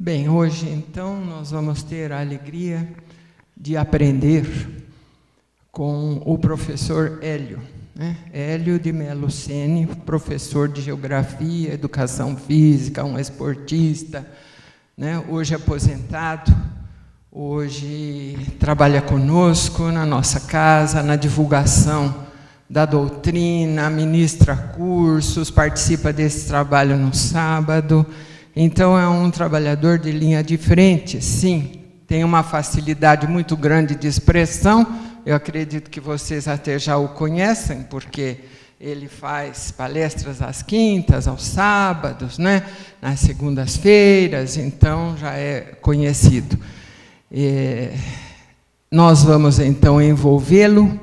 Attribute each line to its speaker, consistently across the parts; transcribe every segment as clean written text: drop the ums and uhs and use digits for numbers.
Speaker 1: Bem, hoje então nós vamos ter a alegria de aprender com o professor Hélio, Hélio de Melo Sene, professor de Geografia, Educação Física, um esportista, hoje aposentado, hoje trabalha conosco na nossa casa, na divulgação da doutrina, ministra cursos, participa desse trabalho no sábado. Então, é um trabalhador de linha de frente, sim, tem uma facilidade muito grande de expressão. Eu acredito que vocês até já o conhecem, porque ele faz palestras às quintas, aos sábados, nas segundas-feiras, então já é conhecido. Nós vamos, então, envolvê-lo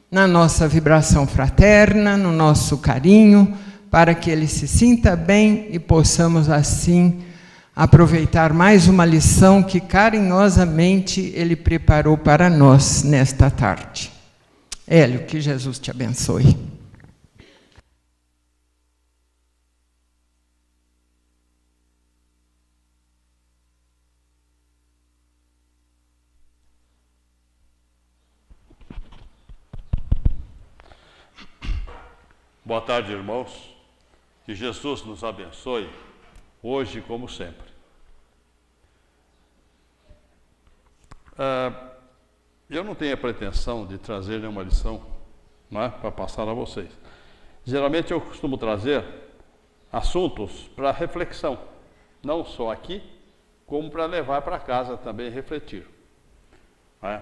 Speaker 1: na nossa vibração fraterna, no nosso carinho, para que ele se sinta bem e possamos, assim, aproveitar mais uma lição que carinhosamente ele preparou para nós nesta tarde. Hélio, que Jesus te abençoe.
Speaker 2: Boa tarde, irmãos. Que Jesus nos abençoe, hoje como sempre. Eu não tenho a pretensão de trazer nenhuma lição para passar a vocês. Geralmente eu costumo trazer assuntos para reflexão, não só aqui, como para levar para casa também e refletir. A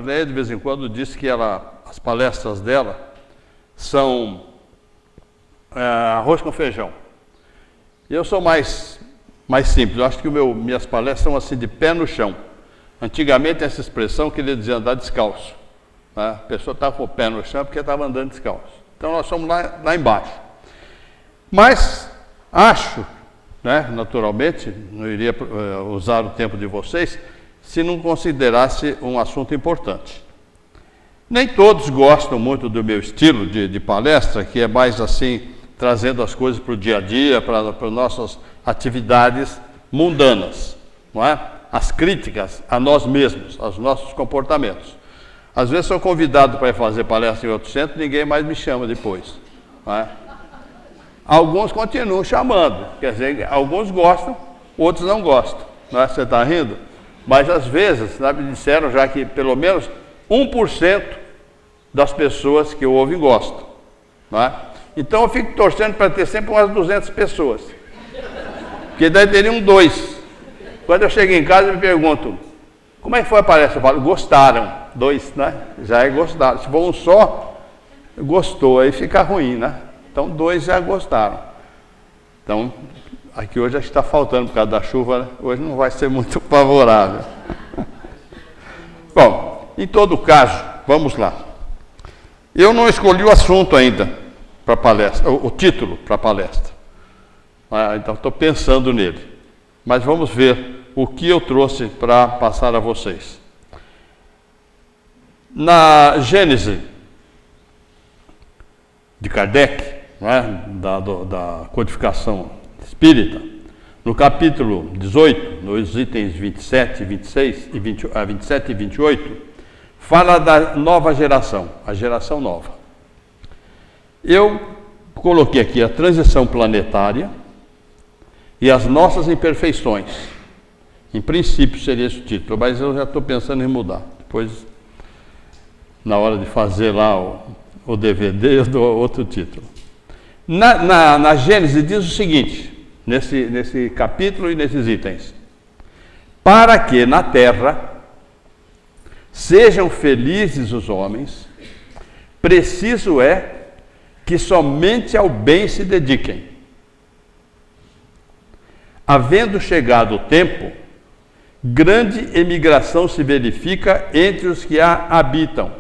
Speaker 2: Leia de vez em quando diz que as palestras dela são arroz com feijão. Eu sou mais simples, eu acho que minhas palestras são assim de pé no chão. Antigamente essa expressão queria dizer andar descalço. A pessoa estava com o pé no chão porque estava andando descalço. Então nós somos lá embaixo. Mas acho, naturalmente, não iria usar o tempo de vocês, se não considerasse um assunto importante. Nem todos gostam muito do meu estilo de palestra, que é mais assim, trazendo as coisas para o dia a dia, para as nossas atividades mundanas, as críticas a nós mesmos, aos nossos comportamentos. Às vezes sou convidado para ir fazer palestra em outro centro, ninguém mais me chama depois. Alguns continuam chamando, quer dizer, alguns gostam, outros não gostam. Você está rindo? Mas às vezes, me disseram já que pelo menos 1% das pessoas que ouvem gostam. Então eu fico torcendo para ter sempre umas 200 pessoas. Porque daí teriam 2. Quando eu chego em casa, me pergunto, como é que foi a palestra? Eu falo, gostaram. 2, já é gostado. Se for um só, gostou, aí fica ruim, Então 2 já gostaram. Então, aqui hoje está faltando por causa da chuva, hoje não vai ser muito favorável. Bom, em todo caso, vamos lá. Eu não escolhi o assunto ainda para a palestra, o título para a palestra. Então estou pensando nele. Mas vamos ver o que eu trouxe para passar a vocês. Na Gênese de Kardec, da codificação espírita, no capítulo 18, nos itens 27, 26 e 27 e 28, fala da nova geração, a geração nova. Eu coloquei aqui a transição planetária e as nossas imperfeições. Em princípio seria esse o título, mas eu já estou pensando em mudar. Depois, na hora de fazer lá o DVD, eu dou outro título. Na Gênesis diz o seguinte, nesse capítulo e nesses itens: para que na terra sejam felizes os homens, preciso é que somente ao bem se dediquem. Havendo chegado o tempo, grande emigração se verifica entre os que a habitam.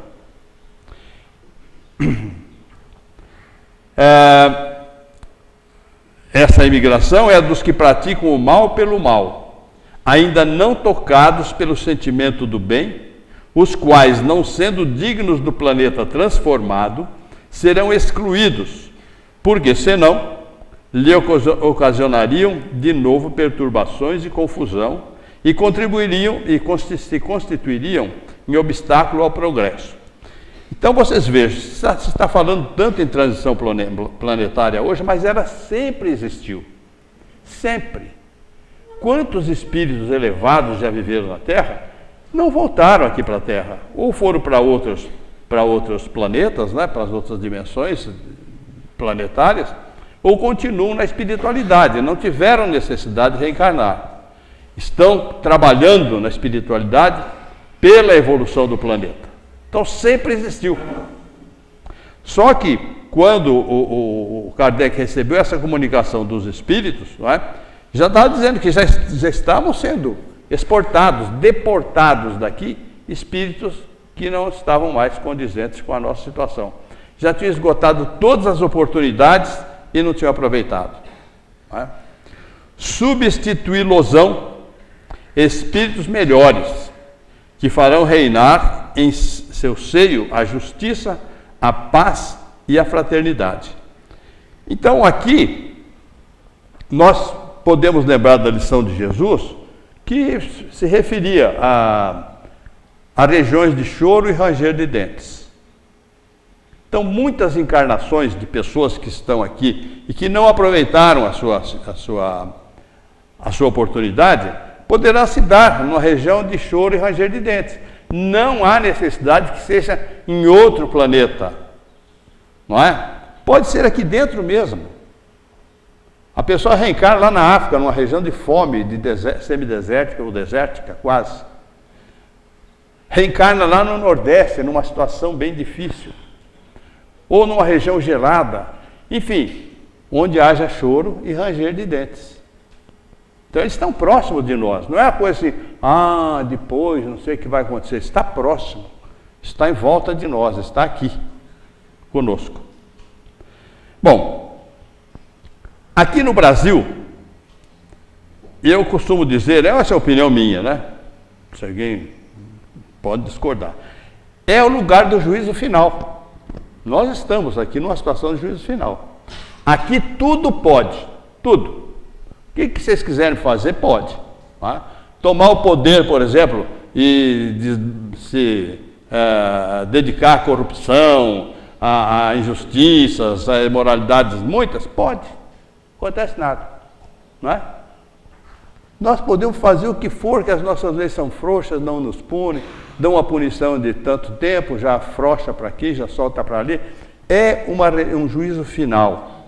Speaker 2: Essa imigração é a dos que praticam o mal pelo mal, ainda não tocados pelo sentimento do bem, os quais, não sendo dignos do planeta transformado, serão excluídos, porque senão lhe ocasionariam de novo perturbações e confusão e contribuiriam e se constituiriam em obstáculo ao progresso. Então vocês vejam, se está falando tanto em transição planetária hoje, mas ela sempre existiu. Sempre. Quantos espíritos elevados já viveram na Terra, não voltaram aqui para a Terra, ou foram para outros planetas, né, para as outras dimensões planetárias, ou continuam na espiritualidade, não tiveram necessidade de reencarnar. Estão trabalhando na espiritualidade pela evolução do planeta. Então sempre existiu. Só que quando o Kardec recebeu essa comunicação dos espíritos, não é, já estava dizendo que já estavam sendo exportados, deportados daqui, espíritos que não estavam mais condizentes com a nossa situação. Já tinham esgotado todas as oportunidades e não tinham aproveitado. Não é? Substituí-losão espíritos melhores, que farão reinar em seu seio a justiça, a paz e a fraternidade. Então aqui nós podemos lembrar da lição de Jesus, que se referia a regiões de choro e ranger de dentes. Então muitas encarnações de pessoas que estão aqui e que não aproveitaram a sua oportunidade, poderá se dar numa região de choro e ranger de dentes. Não há necessidade que seja em outro planeta, não é? Pode ser aqui dentro mesmo. A pessoa reencarna lá na África, numa região de fome, semidesértica ou desértica quase. Reencarna lá no Nordeste, numa situação bem difícil. Ou numa região gelada. Enfim, onde haja choro e ranger de dentes. Então eles estão próximos de nós. Não é uma coisa assim, depois, não sei o que vai acontecer. Está próximo. Está em volta de nós, está aqui conosco. Bom, aqui no Brasil, eu costumo dizer, essa é a opinião minha, né? Se alguém pode discordar. É o lugar do juízo final. Nós estamos aqui numa situação de juízo final. Aqui tudo pode, tudo. O que vocês quiserem fazer, pode. Tá? Tomar o poder, por exemplo, e se dedicar à corrupção, a injustiças, a imoralidades muitas, pode. Não acontece nada. Não é? Nós podemos fazer o que for, que as nossas leis são frouxas, não nos punem, dão uma punição de tanto tempo, já afrouxa para aqui, já solta para ali. É um juízo final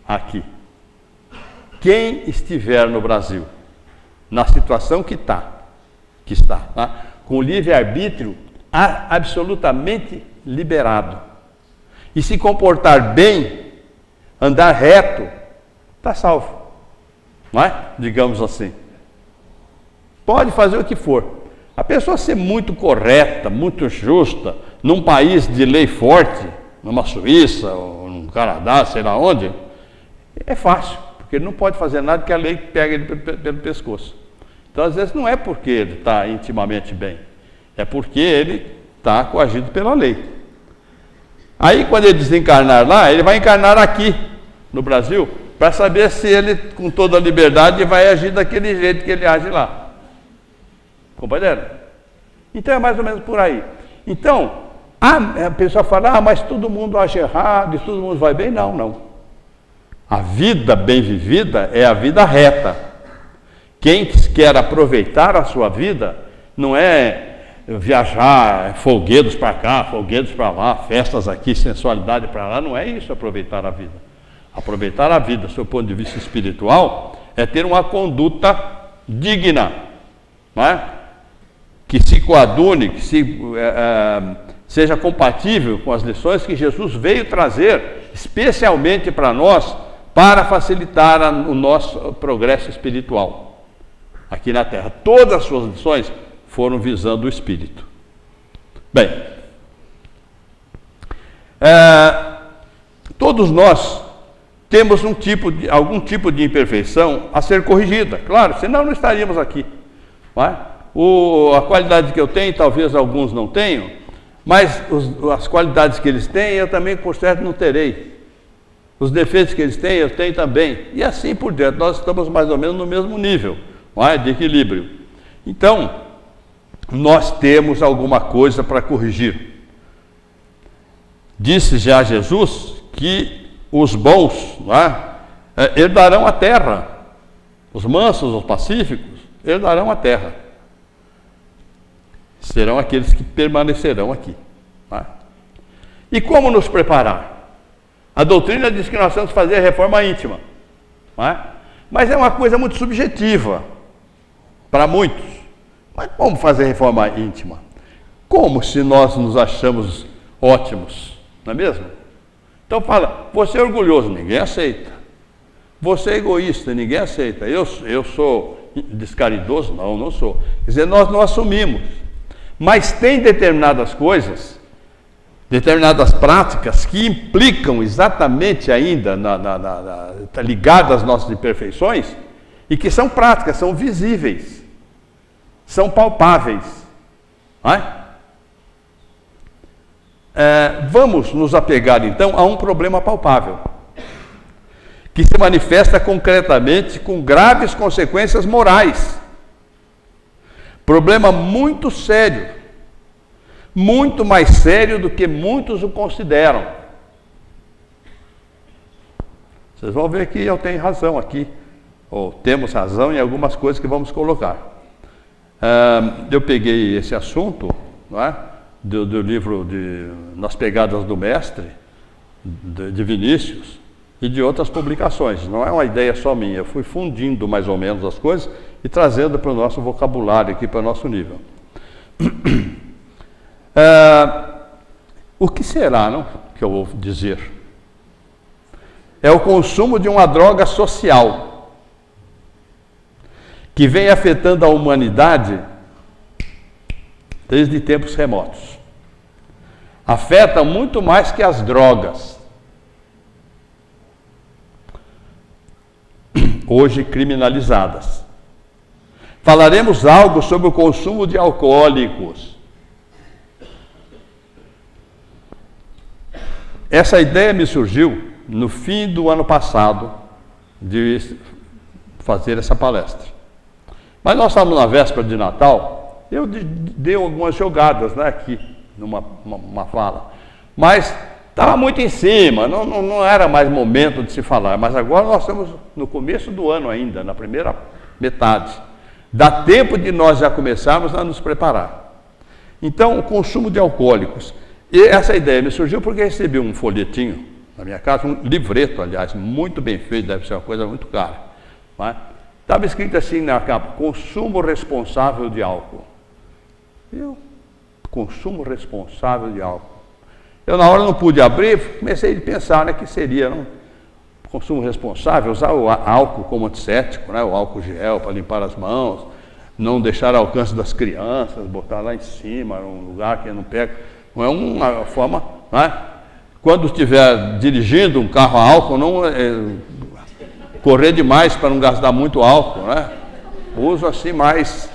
Speaker 2: aqui. Quem estiver no Brasil, na situação que está, tá? Com o livre-arbítrio absolutamente liberado, e se comportar bem, andar reto, está salvo, não é? Digamos assim. Pode fazer o que for. A pessoa ser muito correta, muito justa, num país de lei forte, numa Suíça, ou num Canadá, sei lá onde, é fácil. Porque ele não pode fazer nada que a lei pega ele pelo pescoço. Então, às vezes, não é porque ele está intimamente bem, é porque ele está coagido pela lei. Aí, quando ele desencarnar lá, ele vai encarnar aqui, no Brasil, para saber se ele, com toda a liberdade, vai agir daquele jeito que ele age lá. Compreenderam? Então, é mais ou menos por aí. Então, a pessoa fala, mas todo mundo age errado e todo mundo vai bem. Não, não. A vida bem vivida é a vida reta. Quem quer aproveitar a sua vida não é viajar, folguedos para cá, folguedos para lá, festas aqui, sensualidade para lá, não é isso aproveitar a vida. Aproveitar a vida, do seu ponto de vista espiritual, é ter uma conduta digna, não é? Que se coadune, que seja compatível com as lições que Jesus veio trazer, especialmente para nós, para facilitar o nosso progresso espiritual aqui na Terra. Todas as suas lições foram visando o Espírito. Bem, todos nós temos algum tipo de imperfeição a ser corrigida, claro, senão não estaríamos aqui. Não é? A qualidade que eu tenho, talvez alguns não tenham, mas as qualidades que eles têm, eu também, por certo, não terei. Os defeitos que eles têm, eu tenho também. E assim por diante, nós estamos mais ou menos no mesmo nível, não é? De equilíbrio. Então, nós temos alguma coisa para corrigir. Disse já Jesus que os bons, não é? Herdarão a terra. Os mansos, os pacíficos, herdarão a terra. Serão aqueles que permanecerão aqui. Não é? E como nos preparar? A doutrina diz que nós temos que fazer a reforma íntima, não é? Mas é uma coisa muito subjetiva para muitos. Mas como fazer a reforma íntima? Como se nós nos achamos ótimos, não é mesmo? Então fala, você é orgulhoso, ninguém aceita. Você é egoísta, ninguém aceita. Eu sou descaridoso? Não, não sou. Quer dizer, nós não assumimos. Mas tem determinadas coisas, determinadas práticas que implicam exatamente ainda, ligadas às nossas imperfeições, e que são práticas, são visíveis, são palpáveis. Não é? Vamos nos apegar então a um problema palpável, que se manifesta concretamente com graves consequências morais. Problema muito sério. Muito mais sério do que muitos o consideram. Vocês vão ver que eu tenho razão aqui, ou temos razão em algumas coisas que vamos colocar. Eu peguei esse assunto, não é? do livro Nas Pegadas do Mestre, de Vinícius, e de outras publicações. Não é uma ideia só minha, eu fui fundindo mais ou menos as coisas e trazendo para o nosso vocabulário aqui, para o nosso nível. O que será, não, que eu vou dizer? É o consumo de uma droga social que vem afetando a humanidade desde tempos remotos. Afeta muito mais que as drogas, hoje criminalizadas. Falaremos algo sobre o consumo de alcoólicos. Essa ideia me surgiu no fim do ano passado, de fazer essa palestra. Mas nós estávamos na véspera de Natal, eu dei algumas jogadas, né, aqui, numa fala. Mas estava muito em cima, não era mais momento de se falar. Mas agora nós estamos no começo do ano ainda, na primeira metade. Dá tempo de nós já começarmos a nos preparar. Então, o consumo de alcoólicos. E essa ideia me surgiu porque recebi um folhetinho na minha casa, um livreto, aliás, muito bem feito, deve ser uma coisa muito cara. Estava escrito assim na capa, consumo responsável de álcool. Consumo responsável de álcool. Eu na hora não pude abrir, comecei a pensar, né, que seria, não? Consumo responsável, usar o álcool como antisséptico, né, o álcool gel para limpar as mãos, não deixar ao alcance das crianças, botar lá em cima, num lugar que não pega. Não é uma forma, né? Quando estiver dirigindo um carro a álcool, não correr demais para não gastar muito álcool, né? Uso assim mais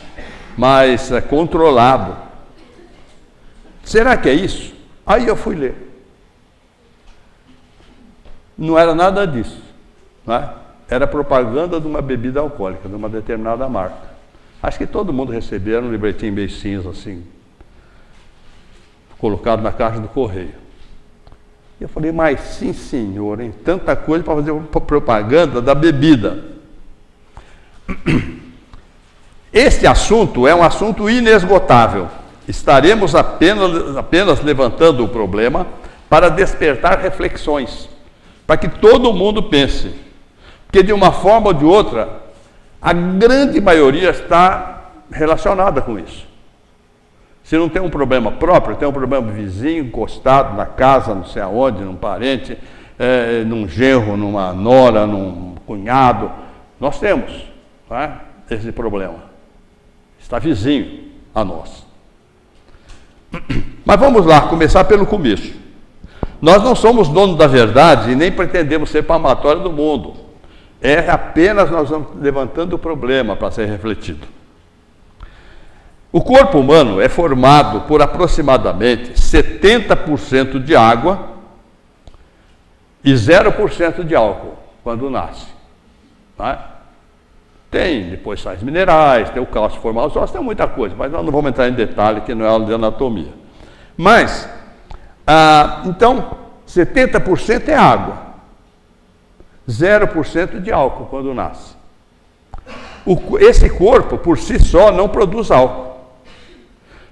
Speaker 2: controlado. Será que é isso? Aí eu fui ler. Não era nada disso, né? Era propaganda de uma bebida alcoólica, de uma determinada marca. Acho que todo mundo recebeu um livretinho meio cinza assim, colocado na caixa do correio. E eu falei, mas sim, senhor, hein? Tanta coisa para fazer propaganda da bebida. Este assunto é um assunto inesgotável. Estaremos apenas levantando o problema para despertar reflexões, para que todo mundo pense. Porque de uma forma ou de outra, a grande maioria está relacionada com isso. Se não tem um problema próprio, tem um problema vizinho, encostado na casa, não sei aonde, num parente, num genro, numa nora, num cunhado. Nós temos, né, esse problema. Está vizinho a nós. Mas vamos lá, começar pelo começo. Nós não somos donos da verdade e nem pretendemos ser palmatória do mundo. É apenas nós vamos levantando o problema para ser refletido. O corpo humano é formado por aproximadamente 70% de água e 0% de álcool quando nasce. Né? Tem depois sais minerais, tem o cálcio formar os ossos, tem muita coisa, mas nós não vamos entrar em detalhe, que não é aula de anatomia. Mas, então, 70% é água, 0% de álcool quando nasce. Esse corpo, por si só, não produz álcool.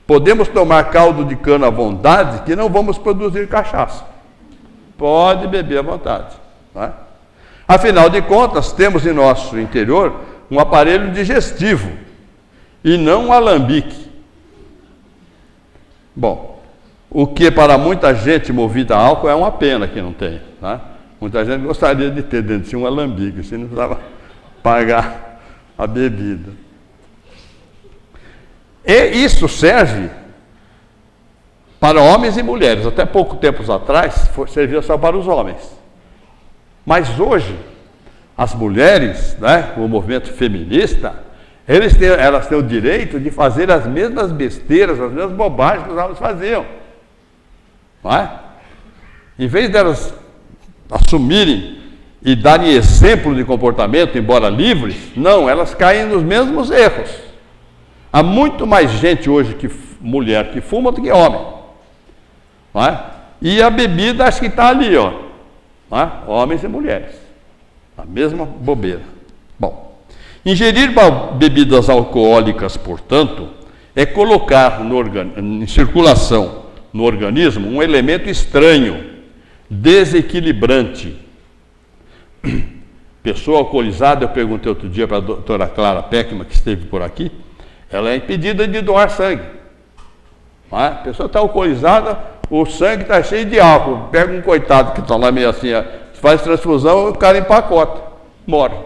Speaker 2: Podemos tomar caldo de cana à vontade, que não vamos produzir cachaça. Pode beber à vontade. Né? Afinal de contas, temos em nosso interior um aparelho digestivo e não um alambique. Bom, o que para muita gente movida a álcool é uma pena que não tem. Né? Muita gente gostaria de ter dentro de si um alambique, se não precisava pagar a bebida. E isso serve para homens e mulheres. Até pouco tempo atrás, servia só para os homens. Mas hoje, as mulheres, né, o movimento feminista, elas têm o direito de fazer as mesmas besteiras, as mesmas bobagens que os homens faziam. Não é? Em vez delas assumirem e darem exemplo de comportamento, embora livres, não, elas caem nos mesmos erros. Há muito mais gente hoje, mulher, que fuma do que homem. Não é? E a bebida, acho que está ali, ó. Não é? Homens e mulheres. A mesma bobeira. Bom, ingerir bebidas alcoólicas, portanto, é colocar em circulação no organismo um elemento estranho, desequilibrante. Pessoa alcoolizada, eu perguntei outro dia para a doutora Clara Peckman, que esteve por aqui, ela é impedida de doar sangue. Não é? A pessoa está alcoolizada, o sangue está cheio de álcool. Pega um coitado que está lá meio assim, faz transfusão, o cara empacota, morre.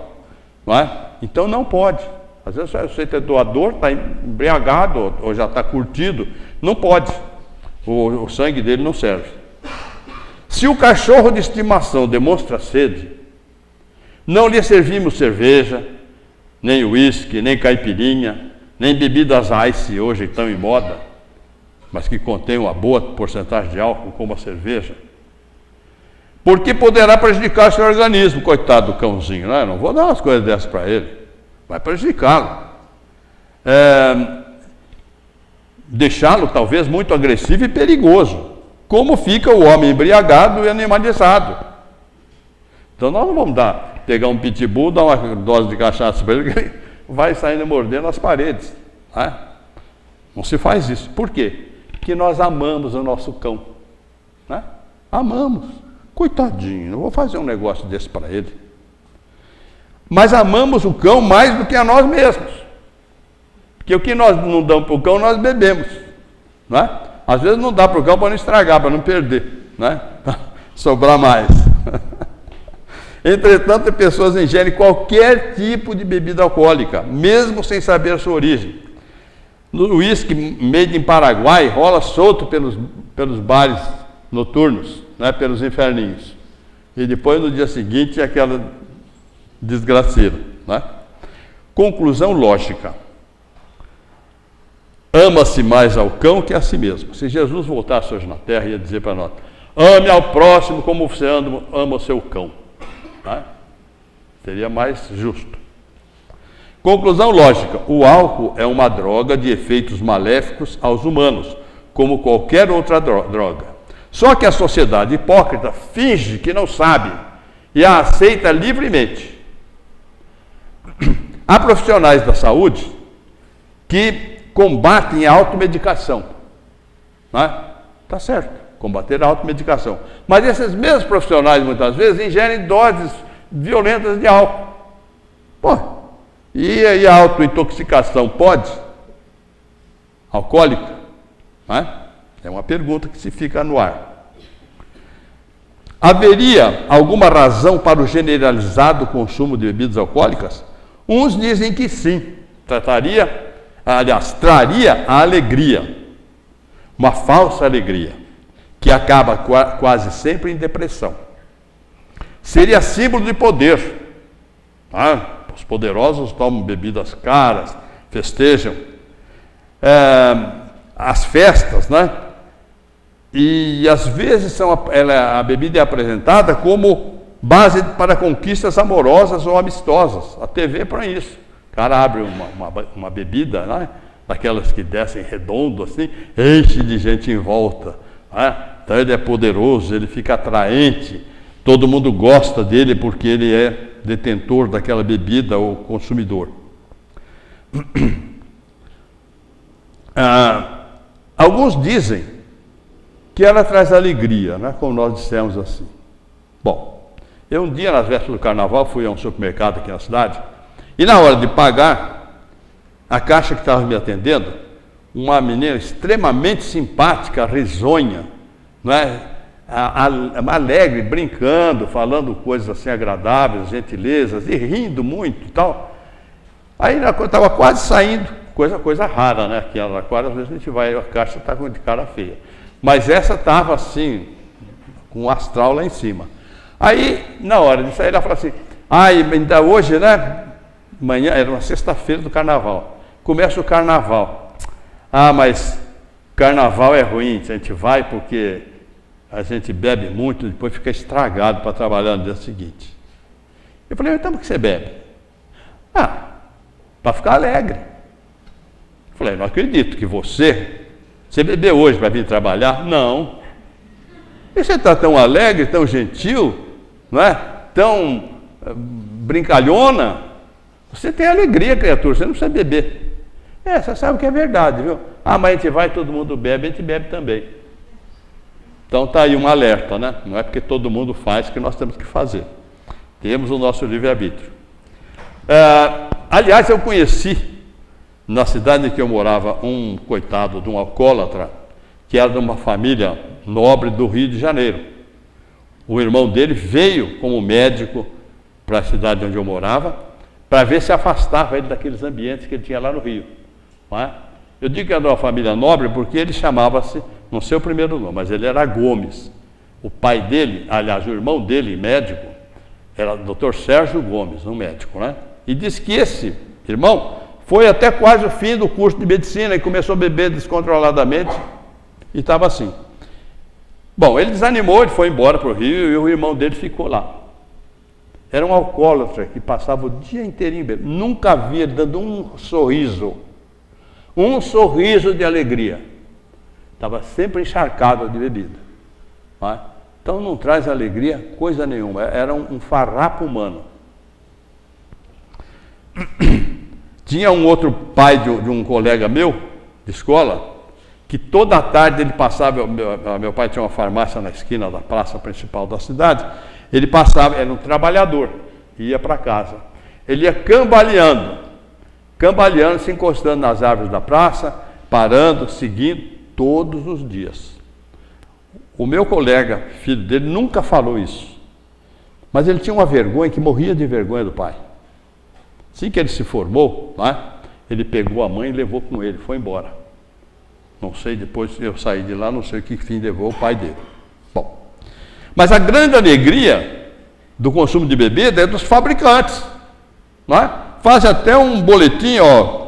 Speaker 2: Não é? Então não pode. Às vezes você é doador, está embriagado ou já está curtido, não pode. O sangue dele não serve. Se o cachorro de estimação demonstra sede, não lhe servimos cerveja, nem uísque, nem caipirinha, nem bebidas ice, hoje estão em moda, mas que contêm uma boa porcentagem de álcool, como a cerveja, porque poderá prejudicar seu organismo, coitado do cãozinho, né? Não vou dar umas coisas dessas para ele, vai prejudicá-lo. Deixá-lo talvez muito agressivo e perigoso, como fica o homem embriagado e animalizado. Então nós não vamos pegar um pitbull, dar uma dose de cachaça para ele, que ele vai saindo mordendo as paredes. Né? Não se faz isso. Por quê? Porque nós amamos o nosso cão. Né? Amamos. Coitadinho, não vou fazer um negócio desse para ele. Mas amamos o cão mais do que a nós mesmos. Porque o que nós não damos para o cão, nós bebemos. Né? Às vezes não dá para o cão para não estragar, para não perder. Né? Para sobrar mais. Entretanto, as pessoas ingerem qualquer tipo de bebida alcoólica, mesmo sem saber sua origem. O uísque made in Paraguai rola solto pelos bares noturnos, né, pelos inferninhos. E depois, no dia seguinte, aquela desgraceira. Né? Conclusão lógica. Ama-se mais ao cão que a si mesmo. Se Jesus voltasse hoje na terra, ia dizer para nós: ame ao próximo como você ama o seu cão. Né? Seria mais justo. Conclusão lógica: o álcool é uma droga de efeitos maléficos aos humanos, como qualquer outra droga. Só que a sociedade hipócrita finge que não sabe e a aceita livremente. Há profissionais da saúde que combatem a automedicação. Né? Tá certo, combater a automedicação. Mas esses mesmos profissionais, muitas vezes, ingerem doses violentas de álcool. Pô, e a autointoxicação pode? Alcoólica? Né? É uma pergunta que se fica no ar. Haveria alguma razão para o generalizado consumo de bebidas alcoólicas? Uns dizem que sim. Traria a alegria. Uma falsa alegria, que acaba quase sempre em depressão. Seria símbolo de poder. Os poderosos tomam bebidas caras, festejam. As festas, né? E às vezes a bebida é apresentada como base para conquistas amorosas ou amistosas. A TV é para isso. O cara abre uma bebida, né? Daquelas que descem redondo assim, enche de gente em volta, né? Então ele é poderoso, ele fica atraente, todo mundo gosta dele porque ele é detentor daquela bebida ou consumidor. Alguns dizem que ela traz alegria, né? Como nós dissemos assim. Bom, eu um dia, nas vésperas do carnaval, fui a um supermercado aqui na cidade, e na hora de pagar, a caixa que estava me atendendo, uma menina extremamente simpática, risonha, não é? Alegre, brincando, falando coisas assim agradáveis, gentilezas, e rindo muito e tal. Aí eu estava quase saindo, coisa rara, né? Aqui em Araraquara, às vezes a gente vai, a caixa está de cara feia. Mas essa estava assim, com o astral lá em cima. Aí, na hora de sair, ela falou assim, ainda hoje, né? Amanhã, era uma sexta-feira do carnaval. Começa o carnaval. Mas carnaval é ruim, a gente vai porque a gente bebe muito, depois fica estragado para trabalhar no dia seguinte. Eu falei, então por que você bebe? Para ficar alegre. Eu falei, não acredito que você bebeu hoje para vir trabalhar? Não. E você está tão alegre, tão gentil, não é? Tão brincalhona. Você tem alegria, criatura, você não precisa beber. Você sabe que é verdade, viu? Mas a gente vai, todo mundo bebe, a gente bebe também. Então está aí um alerta, né? Não é porque todo mundo faz que nós temos que fazer. Temos o nosso livre-arbítrio. Aliás, eu conheci, na cidade em que eu morava, um coitado de um alcoólatra, que era de uma família nobre do Rio de Janeiro. O irmão dele veio como médico para a cidade onde eu morava, para ver se afastava ele daqueles ambientes que ele tinha lá no Rio. Não é? Eu digo que era de uma família nobre porque ele chamava-se, não sei o primeiro nome, mas ele era Gomes. O pai dele, aliás, o irmão dele, médico, era o Dr. Sérgio Gomes, um médico, né? E disse que esse irmão foi até quase o fim do curso de medicina e começou a beber descontroladamente e estava assim. Bom, ele desanimou, ele foi embora para o Rio e o irmão dele ficou lá. Era um alcoólatra que passava o dia inteirinho bebendo. Nunca vi ele dando um sorriso de alegria. Estava sempre encharcado de bebida. Não é? Então não traz alegria coisa nenhuma. Era um farrapo humano. Tinha um outro pai de um colega meu, de escola, que toda a tarde ele passava, meu pai tinha uma farmácia na esquina da praça principal da cidade, ele passava, era um trabalhador, ia para casa. Ele ia cambaleando, se encostando nas árvores da praça, parando, seguindo, todos os dias. O meu colega, filho dele, nunca falou isso, mas ele tinha uma vergonha que morria de vergonha do pai. Assim que ele se formou, né, ele pegou a mãe e levou com ele, foi embora. Não sei, depois eu saí de lá, não sei o que fim levou o pai dele. Bom, mas a grande alegria do consumo de bebida é dos fabricantes, não é? Faz até um boletim,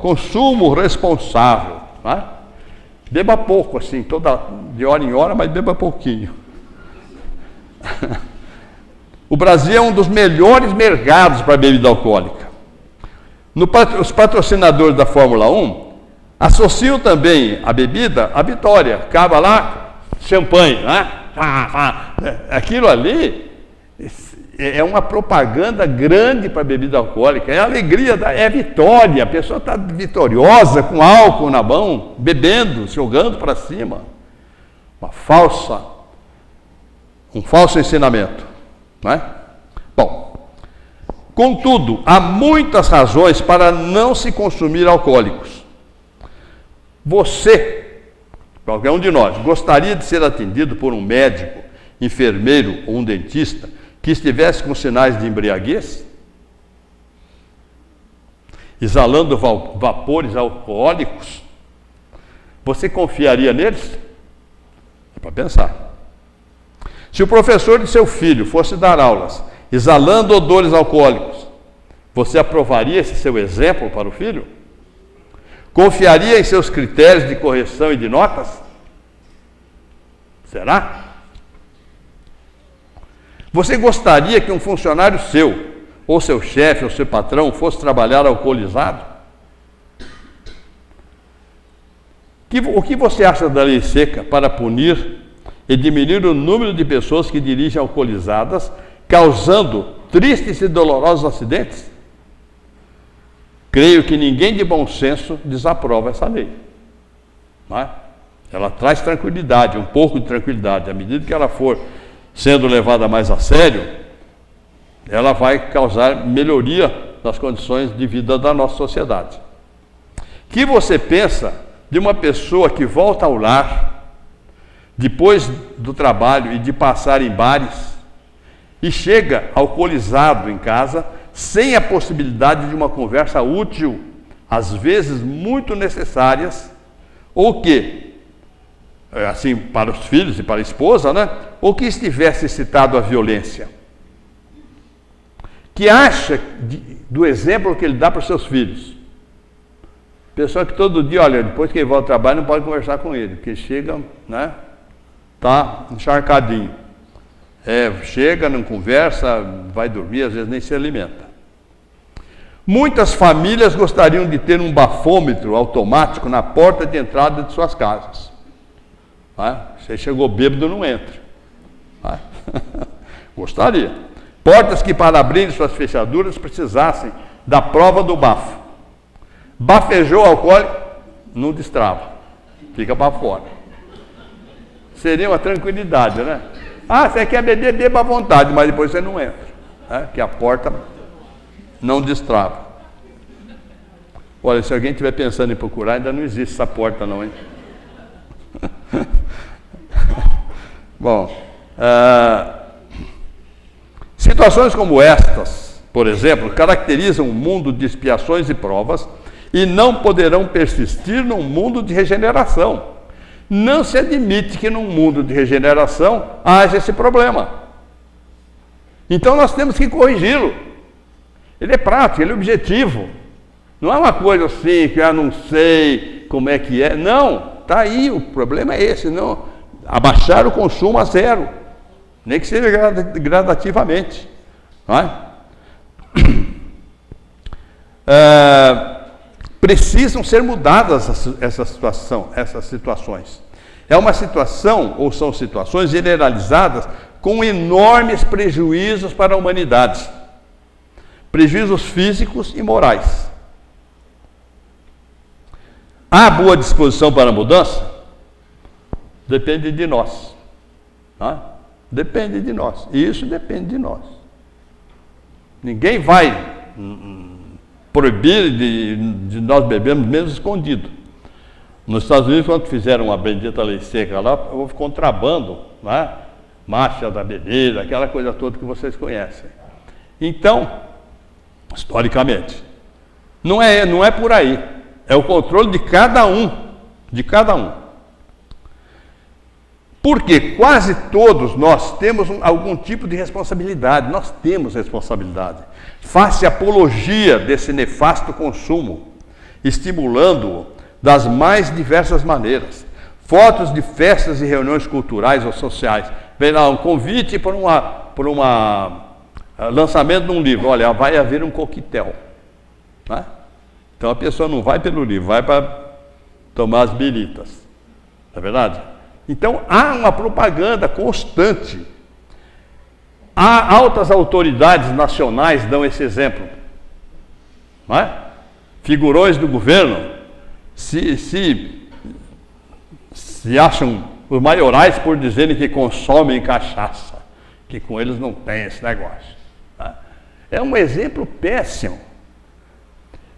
Speaker 2: consumo responsável, não é? Beba pouco, assim, de hora em hora, mas beba pouquinho. O Brasil é um dos melhores mercados para bebida alcoólica. Os patrocinadores da Fórmula 1 associam também a bebida à vitória. Acaba lá, champanhe, né? Aquilo ali é uma propaganda grande para a bebida alcoólica. É a alegria, é vitória. A pessoa está vitoriosa, com álcool na mão, bebendo, jogando para cima. Um falso ensinamento, não é? Bom, contudo, há muitas razões para não se consumir alcoólicos. Você, qualquer um de nós, gostaria de ser atendido por um médico, enfermeiro ou um dentista que estivesse com sinais de embriaguez? Exalando vapores alcoólicos? Você confiaria neles? É para pensar. Se o professor de seu filho fosse dar aulas exalando odores alcoólicos, você aprovaria esse seu exemplo para o filho? Confiaria em seus critérios de correção e de notas? Será? Você gostaria que um funcionário seu, ou seu chefe, ou seu patrão, fosse trabalhar alcoolizado? O que você acha da lei seca para punir e diminuir o número de pessoas que dirigem alcoolizadas, causando tristes e dolorosos acidentes? Creio que ninguém de bom senso desaprova essa lei. Não é? Ela traz tranquilidade, um pouco de tranquilidade. À medida que ela for sendo levada mais a sério, ela vai causar melhoria nas condições de vida da nossa sociedade. O que você pensa de uma pessoa que volta ao lar, depois do trabalho e de passar em bares, e chega alcoolizado em casa, sem a possibilidade de uma conversa útil, às vezes muito necessárias, ou que, assim, para os filhos e para a esposa, né? Ou que estivesse excitado à violência? Que acha do exemplo que ele dá para os seus filhos? Pessoa que todo dia, olha, depois que ele volta ao trabalho, não pode conversar com ele, porque chega, né? Tá encharcadinho. Chega, não conversa, vai dormir, às vezes nem se alimenta. Muitas famílias gostariam de ter um bafômetro automático na porta de entrada de suas casas. Você chegou bêbado, não entra. Gostaria. Portas que, para abrir suas fechaduras, precisassem da prova do bafo. Bafejou o alcoólico, não destrava, fica para fora. Seria uma tranquilidade, né? Você quer beber, beba à vontade, mas depois você não entra, né? Que a porta não destrava. Olha, se alguém estiver pensando em procurar, ainda não existe essa porta não, hein? Bom, situações como estas, por exemplo, caracterizam um mundo de expiações e provas e não poderão persistir num mundo de regeneração. Não se admite que num mundo de regeneração haja esse problema. Então nós temos que corrigi-lo. Ele é prático, ele é objetivo. Não é uma coisa assim que não sei como é que é. Não, está aí, o problema é esse. Não, abaixar o consumo a zero. Nem que seja gradativamente. Não é? Precisam ser mudadas essas situações. É uma situação, ou são situações generalizadas, com enormes prejuízos para a humanidade. Prejuízos físicos e morais. Há boa disposição para a mudança? Depende de nós. Depende de nós. E isso depende de nós. Ninguém vai proibir de nós bebermos mesmo escondido. Nos Estados Unidos, quando fizeram uma bendita lei seca lá, houve contrabando, né? Marcha da bebida, aquela coisa toda que vocês conhecem. Então, historicamente, não é por aí. É o controle de cada um. Porque quase todos nós temos algum tipo de responsabilidade. Nós temos responsabilidade. Faça apologia desse nefasto consumo, estimulando-o das mais diversas maneiras. Fotos de festas e reuniões culturais ou sociais. Vem lá um convite para lançamento de um livro. Olha, vai haver um coquetel. Né? Então a pessoa não vai pelo livro, vai para tomar as biritas. Não é verdade? Então há uma propaganda constante. Há altas autoridades nacionais dão esse exemplo. Não é? Figurões do governo se acham os maiorais por dizerem que consomem cachaça, que com eles não tem esse negócio. Tá? É um exemplo péssimo.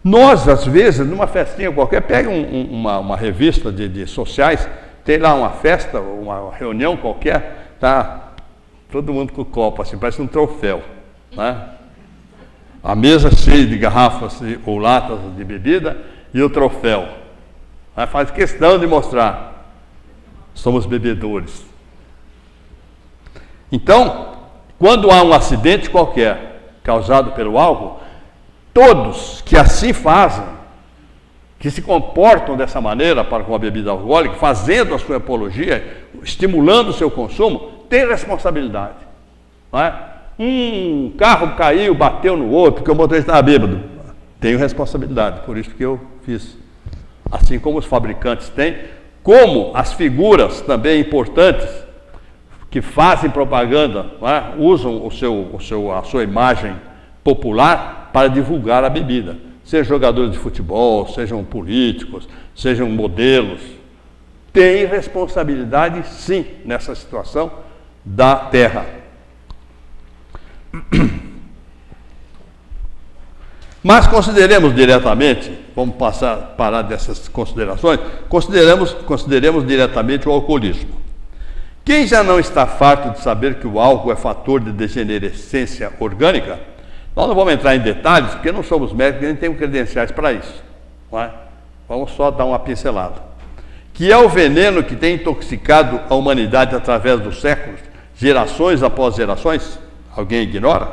Speaker 2: Nós, às vezes, numa festinha qualquer, pega uma revista de sociais, tem lá uma festa, uma reunião qualquer, tá todo mundo com o copo, assim, parece um troféu, né? A mesa cheia de garrafas ou latas de bebida e o troféu. Faz questão de mostrar, somos bebedores. Então, quando há um acidente qualquer causado pelo álcool, todos que assim fazem, que se comportam dessa maneira para com a bebida alcoólica, fazendo a sua apologia, estimulando o seu consumo, tem responsabilidade. Não é? Um carro caiu, bateu no outro, porque o motorista estava bêbado. Tenho responsabilidade, por isso que eu fiz. Assim como os fabricantes têm, como as figuras também importantes que fazem propaganda, não é? Usam a sua imagem popular para divulgar a bebida. Sejam jogadores de futebol, sejam políticos, sejam modelos. Tem responsabilidade, sim, nessa situação da terra. Mas consideremos diretamente, vamos parar dessas considerações, consideremos diretamente o alcoolismo. Quem já não está farto de saber que o álcool é fator de degenerescência orgânica? Nós não vamos entrar em detalhes, porque não somos médicos e nem temos credenciais para isso. Não é? Vamos só dar uma pincelada. Que é o veneno que tem intoxicado a humanidade através dos séculos, gerações após gerações? Alguém ignora?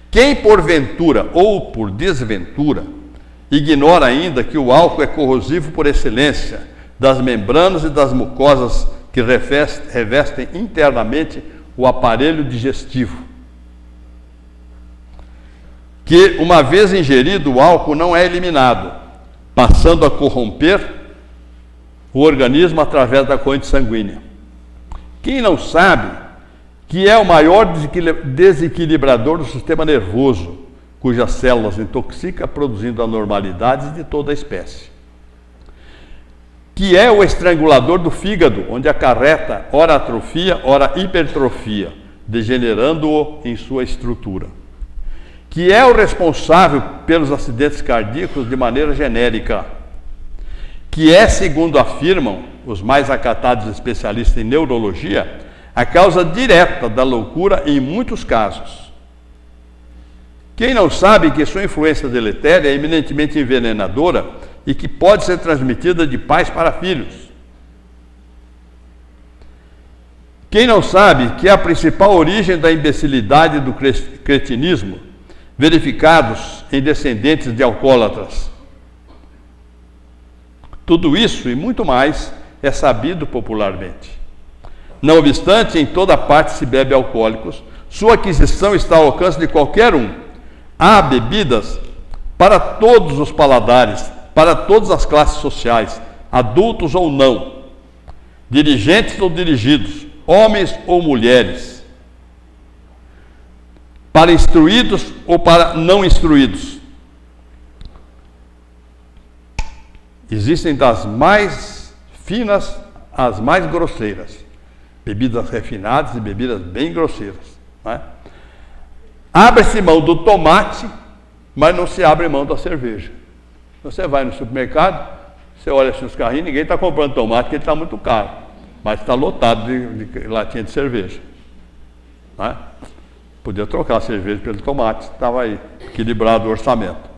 Speaker 2: Quem porventura ou por desventura ignora ainda que o álcool é corrosivo por excelência das membranas e das mucosas que revestem internamente o aparelho digestivo? Que, uma vez ingerido, o álcool não é eliminado, passando a corromper o organismo através da corrente sanguínea. Quem não sabe que é o maior desequilibrador do sistema nervoso, cujas células intoxica, produzindo anormalidades de toda a espécie. Que é o estrangulador do fígado, onde acarreta ora atrofia, ora hipertrofia, degenerando-o em sua estrutura. Que é o responsável pelos acidentes cardíacos de maneira genérica. Que é, segundo afirmam os mais acatados especialistas em neurologia, a causa direta da loucura em muitos casos. Quem não sabe que sua influência deletéria é eminentemente envenenadora e que pode ser transmitida de pais para filhos? Quem não sabe que é a principal origem da imbecilidade e do cretinismo, verificados em descendentes de alcoólatras? Tudo isso e muito mais é sabido popularmente. Não obstante, em toda parte se bebe alcoólicos, sua aquisição está ao alcance de qualquer um. Há bebidas para todos os paladares, para todas as classes sociais, adultos ou não, dirigentes ou dirigidos, homens ou mulheres, para instruídos ou para não instruídos. Existem das mais finas às mais grosseiras. Bebidas refinadas e bebidas bem grosseiras. Não é? Abre-se mão do tomate, mas não se abre mão da cerveja. Você vai no supermercado, você olha assim os carrinhos, ninguém está comprando tomate porque ele está muito caro, mas está lotado de latinha de cerveja. Não é? Podia trocar a cerveja pelo tomate, estava aí, equilibrado o orçamento.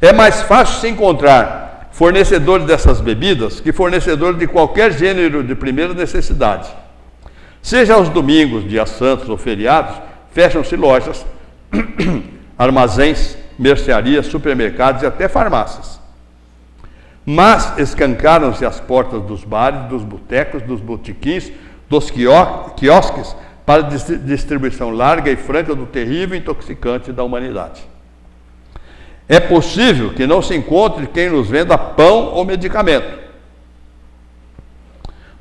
Speaker 2: É mais fácil se encontrar fornecedores dessas bebidas que fornecedores de qualquer gênero de primeira necessidade. Seja aos domingos, dias santos ou feriados, fecham-se lojas, armazéns, mercearias, supermercados e até farmácias. Mas escancaram-se as portas dos bares, dos botecos, dos botequins, dos quiosques para distribuição larga e franca do terrível intoxicante da humanidade. É possível que não se encontre quem nos venda pão ou medicamento.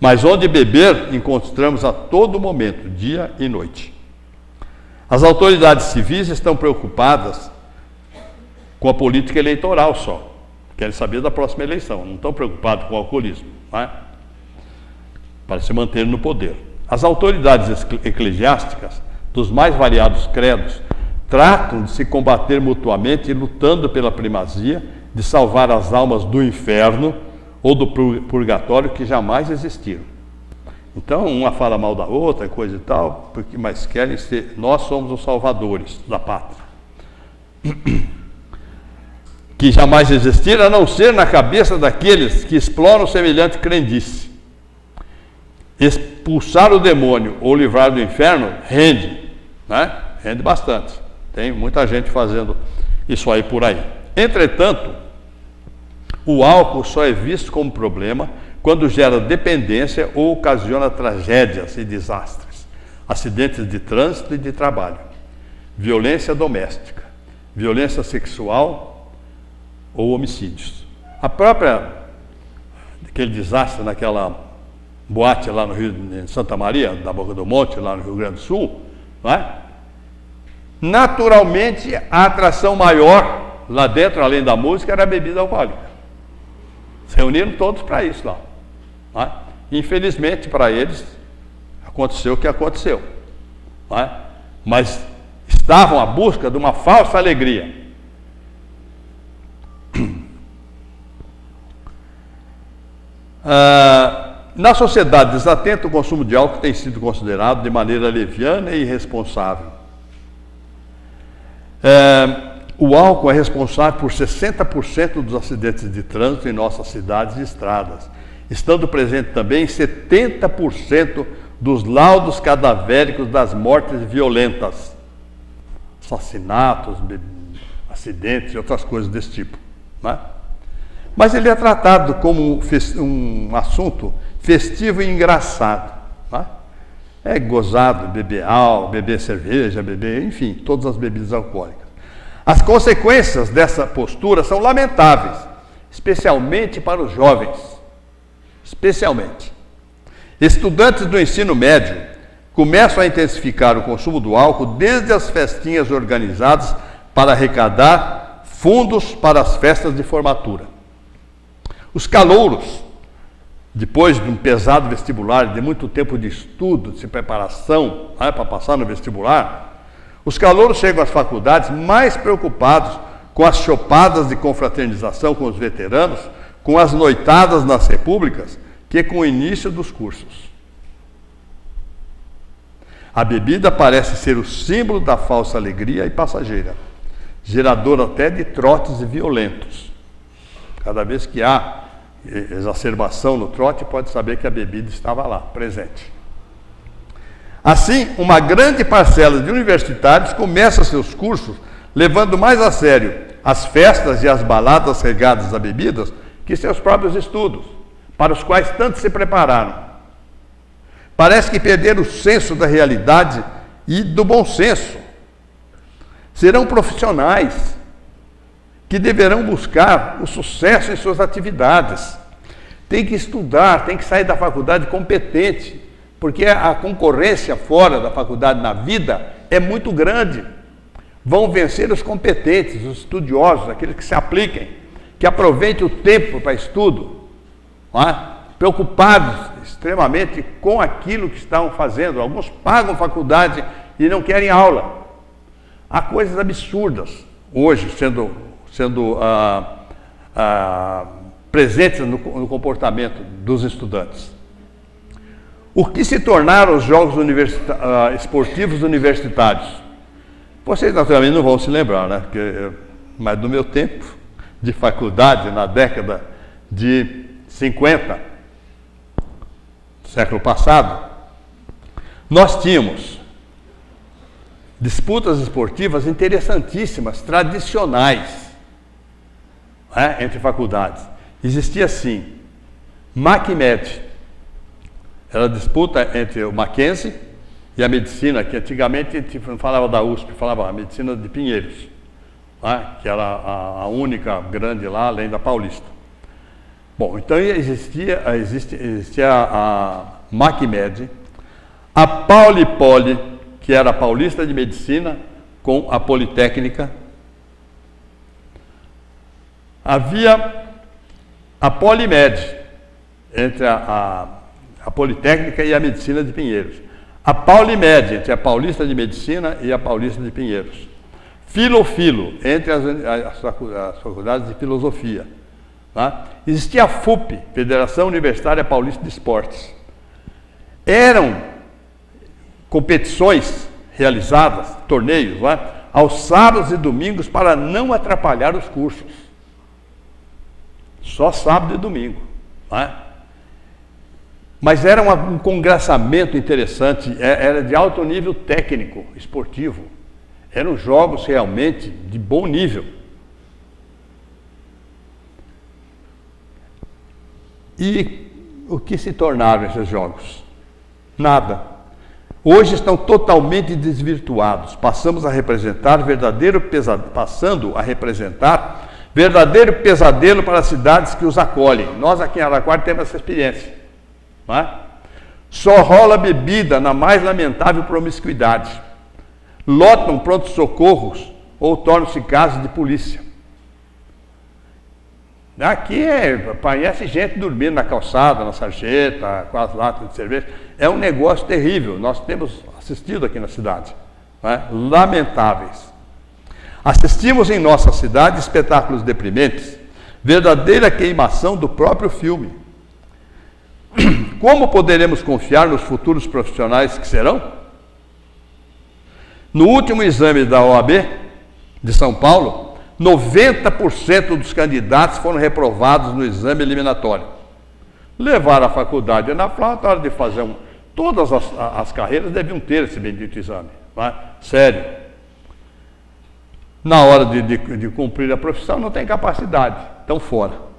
Speaker 2: Mas onde beber, encontramos a todo momento, dia e noite. As autoridades civis estão preocupadas com a política eleitoral só. Querem saber da próxima eleição, não estão preocupados com o alcoolismo, não é? Para se manter no poder. As autoridades eclesiásticas, dos mais variados credos, tratam de se combater mutuamente, lutando pela primazia de salvar as almas do inferno ou do purgatório que jamais existiram. Então, uma fala mal da outra, coisa e tal, mas querem ser, nós somos os salvadores da pátria. Que jamais existiram, a não ser na cabeça daqueles que exploram semelhante crendice. Expulsar o demônio ou livrar do inferno rende, né? Rende bastante. Tem muita gente fazendo isso aí por aí. Entretanto, o álcool só é visto como problema quando gera dependência ou ocasiona tragédias e desastres, acidentes de trânsito e de trabalho, violência doméstica, violência sexual ou homicídios. Aquele desastre naquela boate lá no Rio, em Santa Maria, da Boca do Monte, lá no Rio Grande do Sul, não é? Naturalmente, a atração maior lá dentro, além da música, era a bebida alcoólica. Se reuniram todos para isso lá. Não é? Infelizmente, para eles, aconteceu o que aconteceu. Não é? Mas estavam à busca de uma falsa alegria. Na sociedade desatenta, o consumo de álcool tem sido considerado de maneira leviana e irresponsável. O álcool é responsável por 60% dos acidentes de trânsito em nossas cidades e estradas, estando presente também em 70% dos laudos cadavéricos das mortes violentas, assassinatos, acidentes e outras coisas desse tipo. Não é? Mas ele é tratado como um assunto festivo e engraçado. Não é? É gozado, beber cerveja, enfim, todas as bebidas alcoólicas. As consequências dessa postura são lamentáveis, especialmente para os jovens. Especialmente. Estudantes do ensino médio começam a intensificar o consumo do álcool desde as festinhas organizadas para arrecadar fundos para as festas de formatura. Os calouros, depois de um pesado vestibular, de muito tempo de estudo, de preparação para passar no vestibular, os calouros chegam às faculdades mais preocupados com as chopadas de confraternização com os veteranos, com as noitadas nas repúblicas, que com o início dos cursos. A bebida parece ser o símbolo da falsa alegria e passageira, gerador até de trotes violentos. Cada vez que há exacerbação no trote, pode saber que a bebida estava lá, presente. Assim, uma grande parcela de universitários começa seus cursos levando mais a sério as festas e as baladas regadas a bebidas que seus próprios estudos, para os quais tanto se prepararam. Parece que perderam o senso da realidade e do bom senso. Serão profissionais que deverão buscar o sucesso em suas atividades. Tem que estudar, tem que sair da faculdade competente, porque a concorrência fora da faculdade na vida é muito grande. Vão vencer os competentes, os estudiosos, aqueles que se apliquem, que aproveitem o tempo para estudo, não é? Preocupados extremamente com aquilo que estão fazendo. Alguns pagam faculdade e não querem aula. Há coisas absurdas hoje sendo presentes no comportamento dos estudantes. O que se tornaram os jogos esportivos universitários? Vocês naturalmente não vão se lembrar, né? Mas no meu tempo de faculdade, na década de 50, século passado, nós tínhamos disputas esportivas interessantíssimas, tradicionais, entre faculdades. Existia assim, MacMed, era a disputa entre o Mackenzie e a medicina, que antigamente a gente não falava da USP, falava a medicina de Pinheiros, que era a única grande lá, além da Paulista. Bom, então existia a MacMed, a Paulipoli, que era a Paulista de Medicina, com a Politécnica. Havia a Polimed, entre a Politécnica e a Medicina de Pinheiros. A Paulimed, entre a Paulista de Medicina e a Paulista de Pinheiros. Filo, entre as faculdades de Filosofia. Tá? Existia a FUP, Federação Universitária Paulista de Esportes. Eram competições realizadas, torneios, aos sábados e domingos para não atrapalhar os cursos. Só sábado e domingo. Mas era um congraçamento interessante, era de alto nível técnico, esportivo. Eram jogos realmente de bom nível. E o que se tornaram esses jogos? Nada. Hoje estão totalmente desvirtuados. Passando a representar verdadeiro pesadelo para as cidades que os acolhem. Nós aqui em Araraquara temos essa experiência. Não é? Só rola bebida na mais lamentável promiscuidade. Lotam pronto-socorros ou tornam-se casas de polícia. Aqui aparece gente dormindo na calçada, na sarjeta, com as latas de cerveja. É um negócio terrível. Nós temos assistido aqui na cidade. Né? Lamentáveis. Assistimos em nossa cidade espetáculos deprimentes, verdadeira queimação do próprio filme. Como poderemos confiar nos futuros profissionais que serão? No último exame da OAB de São Paulo, 90% dos candidatos foram reprovados no exame eliminatório. Levaram a faculdade na flauta, na hora de fazer todas as carreiras deviam ter esse bendito exame. Né? Sério. Na hora de cumprir a profissão, não tem capacidade, estão fora.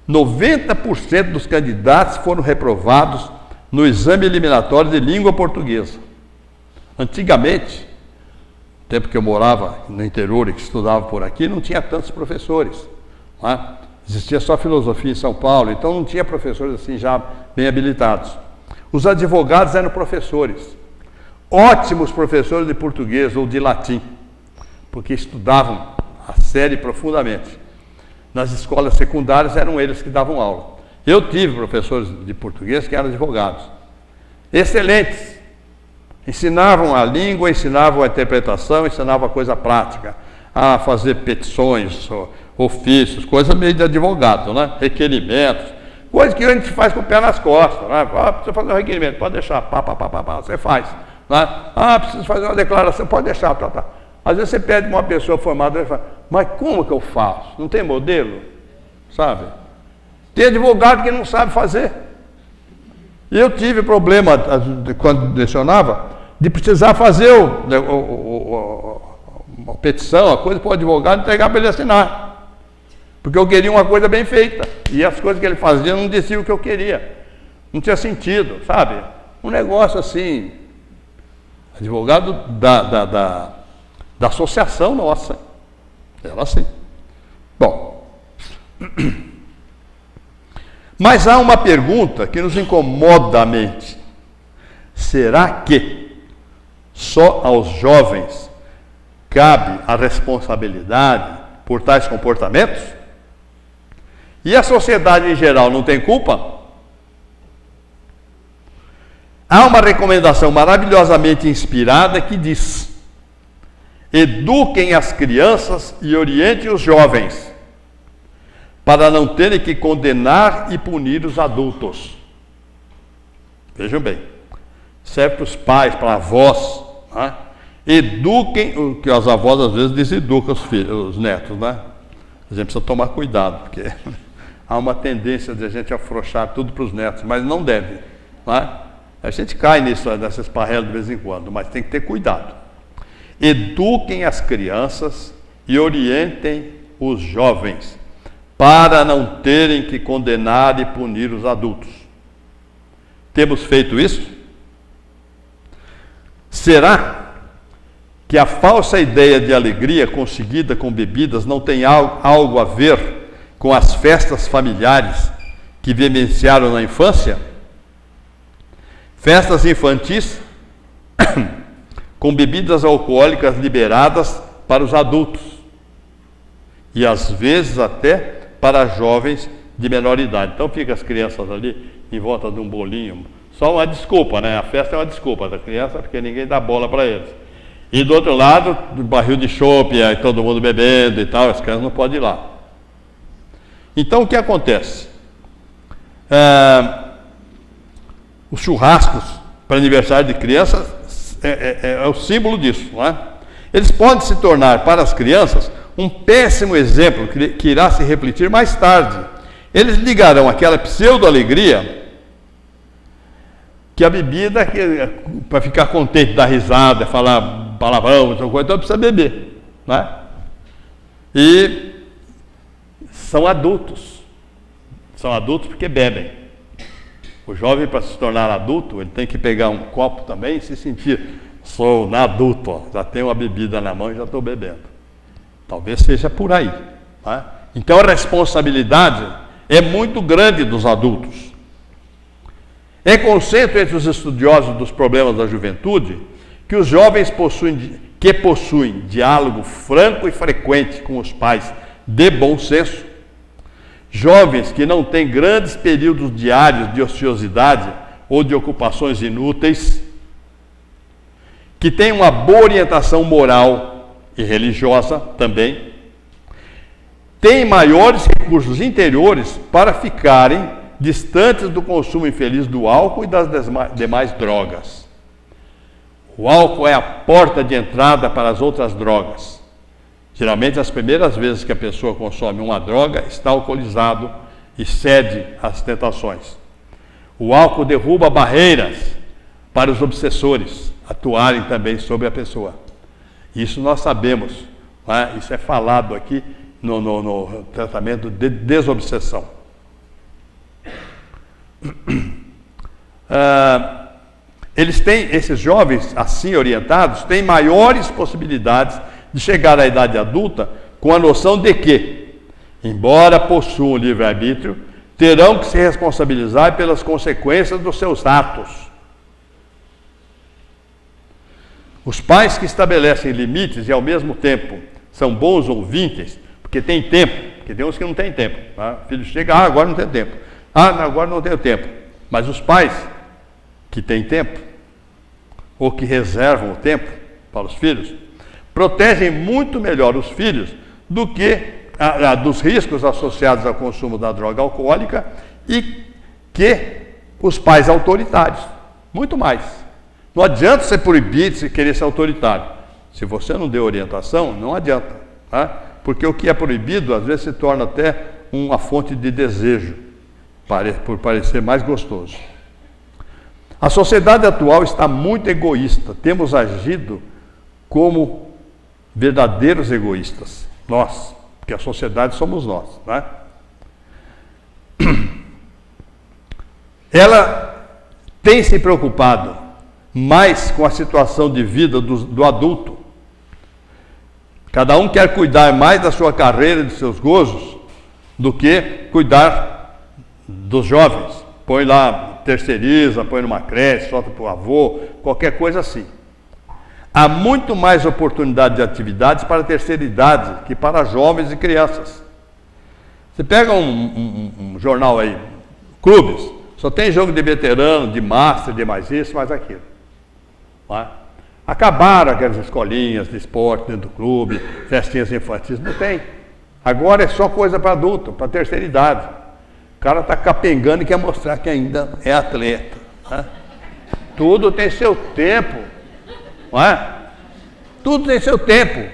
Speaker 2: 90% dos candidatos foram reprovados no exame eliminatório de língua portuguesa. Antigamente, no tempo que eu morava no interior e que estudava por aqui, não tinha tantos professores. Né? Existia só filosofia em São Paulo, então não tinha professores assim já bem habilitados. Os advogados eram professores, ótimos professores de português ou de latim, porque estudavam a série profundamente. Nas escolas secundárias eram eles que davam aula. Eu tive professores de português que eram advogados, excelentes. Ensinavam a língua, ensinavam a interpretação, ensinavam a coisa prática, a fazer petições, ofícios, coisa meio de advogado, né? Requerimentos, coisa que a gente faz com o pé nas costas, né? Precisa fazer um requerimento, pode deixar, você faz. Né? Precisa fazer uma declaração, pode deixar, tá. Às vezes você pede uma pessoa formada e fala, mas como que eu faço? Não tem modelo? Sabe? Tem advogado que não sabe fazer. E eu tive problema, quando lecionava, de precisar fazer uma petição, a coisa para o advogado entregar para ele assinar. Porque eu queria uma coisa bem feita. E as coisas que ele fazia não diziam o que eu queria. Não tinha sentido, sabe? Um negócio assim, advogado da associação nossa. Era assim. Bom. Mas há uma pergunta que nos incomoda a mente. Será que só aos jovens cabe a responsabilidade por tais comportamentos? E a sociedade em geral não tem culpa? Há uma recomendação maravilhosamente inspirada que diz: eduquem as crianças e orientem os jovens, para não terem que condenar e punir os adultos. Vejam bem, serve para os pais, para avós, né? Eduquem, o que as avós às vezes deseducam os netos, né? A gente precisa tomar cuidado, porque há uma tendência de a gente afrouxar tudo para os netos, mas não deve, né? A gente cai nessa esparrela de vez em quando, mas tem que ter cuidado. Eduquem as crianças e orientem os jovens, para não terem que condenar e punir os adultos. Temos feito isso? Será que a falsa ideia de alegria conseguida com bebidas não tem algo a ver com as festas familiares que vivenciaram na infância? Festas infantis com bebidas alcoólicas liberadas para os adultos e às vezes até para jovens de menor idade. Então fica as crianças ali em volta de um bolinho, só uma desculpa, né? A festa é uma desculpa da criança, porque ninguém dá bola para eles. E do outro lado, barril de chope, aí todo mundo bebendo e tal, as crianças não podem ir lá. Então o que acontece? Os churrascos para aniversário de crianças é o símbolo disso, não é? Eles podem se tornar para as crianças um péssimo exemplo que irá se refletir mais tarde. Eles ligarão aquela pseudo-alegria que a bebida, para ficar contente, dar risada, falar palavrão, então precisa beber, né? E são adultos. São adultos porque bebem. O jovem, para se tornar adulto, ele tem que pegar um copo também e se sentir, sou adulto, ó, já tenho uma bebida na mão e já estou bebendo. Talvez seja por aí. Né? Então a responsabilidade é muito grande dos adultos. É consenso entre os estudiosos dos problemas da juventude que os jovens possuem diálogo franco e frequente com os pais de bom senso, jovens que não têm grandes períodos diários de ociosidade ou de ocupações inúteis, que têm uma boa orientação moral e religiosa também, têm maiores recursos interiores para ficarem distantes do consumo infeliz do álcool e das demais drogas. O álcool é a porta de entrada para as outras drogas. Geralmente, as primeiras vezes que a pessoa consome uma droga, está alcoolizado e cede às tentações. O álcool derruba barreiras para os obsessores atuarem também sobre a pessoa. Isso nós sabemos, né? Isso é falado aqui no tratamento de desobsessão. Esses jovens assim orientados têm maiores possibilidades de chegar à idade adulta com a noção de que, embora possuam livre-arbítrio, terão que se responsabilizar pelas consequências dos seus atos. Os pais que estabelecem limites e ao mesmo tempo são bons ouvintes, porque tem tempo, porque tem uns que não têm tempo. Tá? O filho chega, agora não tem tempo. Agora não tenho tempo. Mas os pais que têm tempo, ou que reservam o tempo para os filhos, protegem muito melhor os filhos do que dos riscos associados ao consumo da droga alcoólica e que os pais autoritários. Muito mais. Não adianta você proibir de querer ser autoritário. Se você não deu orientação, não adianta. Tá? Porque o que é proibido, às vezes, se torna até uma fonte de desejo, por parecer mais gostoso. A sociedade atual está muito egoísta. Temos agido como verdadeiros egoístas. Nós, porque a sociedade somos nós. Né? Ela tem se preocupado mais com a situação de vida do adulto. Cada um quer cuidar mais da sua carreira e dos seus gozos do que cuidar dos jovens. Põe lá, terceiriza, põe numa creche, solta para o avô, qualquer coisa assim. Há muito mais oportunidade de atividades para a terceira idade que para jovens e crianças. Você pega um jornal aí, clubes, só tem jogo de veterano, de master, de mais isso, mais aquilo. Não é? Acabaram aquelas escolinhas de esporte dentro do clube, festinhas infantis, não tem. Agora é só coisa para adulto, para terceira idade. O cara está capengando e quer mostrar que ainda é atleta. Né? Tudo tem seu tempo. Não é? Tudo tem seu tempo.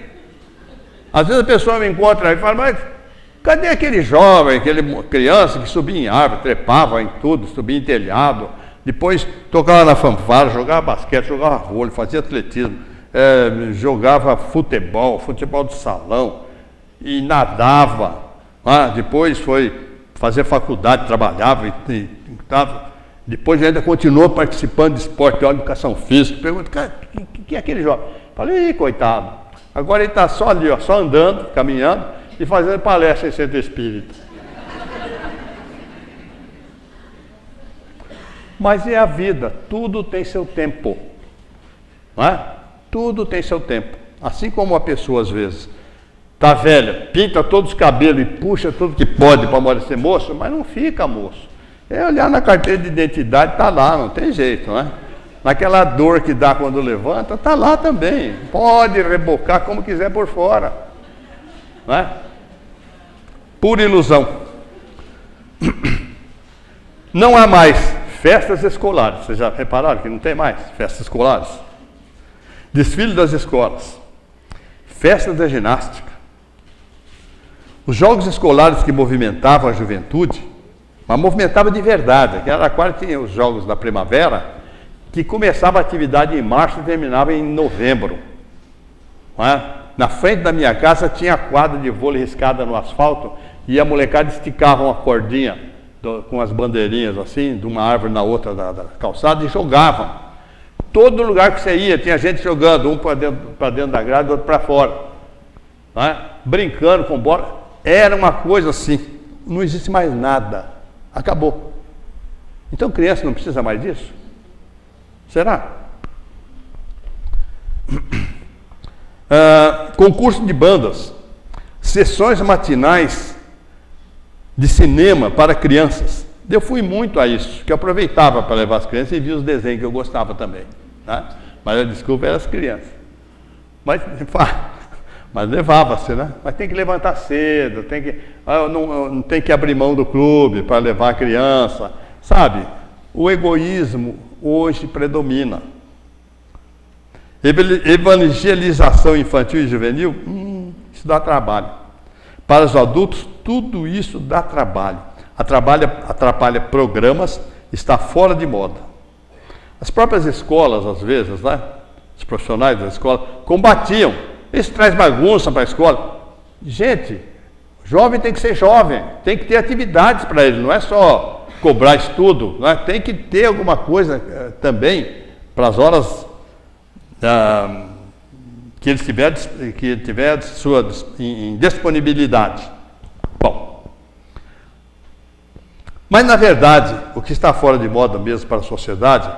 Speaker 2: Às vezes a pessoa me encontra e fala, mas cadê aquele jovem, aquele criança que subia em árvore, trepava em tudo, subia em telhado, depois tocava na fanfarra, jogava basquete, jogava vôlei, fazia atletismo, jogava futebol de salão e nadava. Depois foi fazer faculdade, trabalhava depois ainda continuou participando de esporte, de educação física. Pergunta, cara, que é aquele jovem? Falei, coitado, agora ele está só ali, ó, só andando, caminhando e fazendo palestra em centro espírita. Mas é a vida, tudo tem seu tempo, não é? Tudo tem seu tempo. Assim como uma pessoa às vezes está velha, pinta todos os cabelos e puxa tudo que pode para parecer moço, mas não fica moço. É olhar na carteira de identidade, está lá, não tem jeito, não é? Naquela dor que dá quando levanta, está lá também. Pode rebocar como quiser por fora, não é? Pura ilusão. Não há mais festas escolares. Vocês já repararam que não tem mais festas escolares? Desfile das escolas, festas da ginástica. Os jogos escolares que movimentavam a juventude, mas movimentava de verdade. Era quase tinha os jogos da primavera, que começava a atividade em março e terminava em novembro. Não é? Na frente da minha casa tinha a quadra de vôlei riscada no asfalto e a molecada esticava uma cordinha com as bandeirinhas assim, de uma árvore na outra da calçada, e jogavam. Todo lugar que você ia, tinha gente jogando, um para dentro da grade, outro para fora. Né? Brincando com bola. Era uma coisa assim. Não existe mais nada. Acabou. Então criança não precisa mais disso? Será? Concurso de bandas. Sessões matinais de cinema para crianças. Eu fui muito a isso, que eu aproveitava para levar as crianças e via os desenhos que eu gostava também. Né? Mas a desculpa era as crianças. Mas levava-se, né? Mas tem que levantar cedo, não tem que abrir mão do clube para levar a criança. Sabe, o egoísmo hoje predomina. Evangelização infantil e juvenil, isso dá trabalho. Para os adultos, tudo isso dá trabalho. Atrapalha programas, está fora de moda. As próprias escolas, às vezes, né? Os profissionais da escola combatiam. Isso traz bagunça para a escola. Gente, jovem tem que ser jovem, tem que ter atividades para ele, não é só cobrar estudo, né? Tem que ter alguma coisa também para as horas que ele tiver em disponibilidade. Bom, mas na verdade, o que está fora de moda mesmo para a sociedade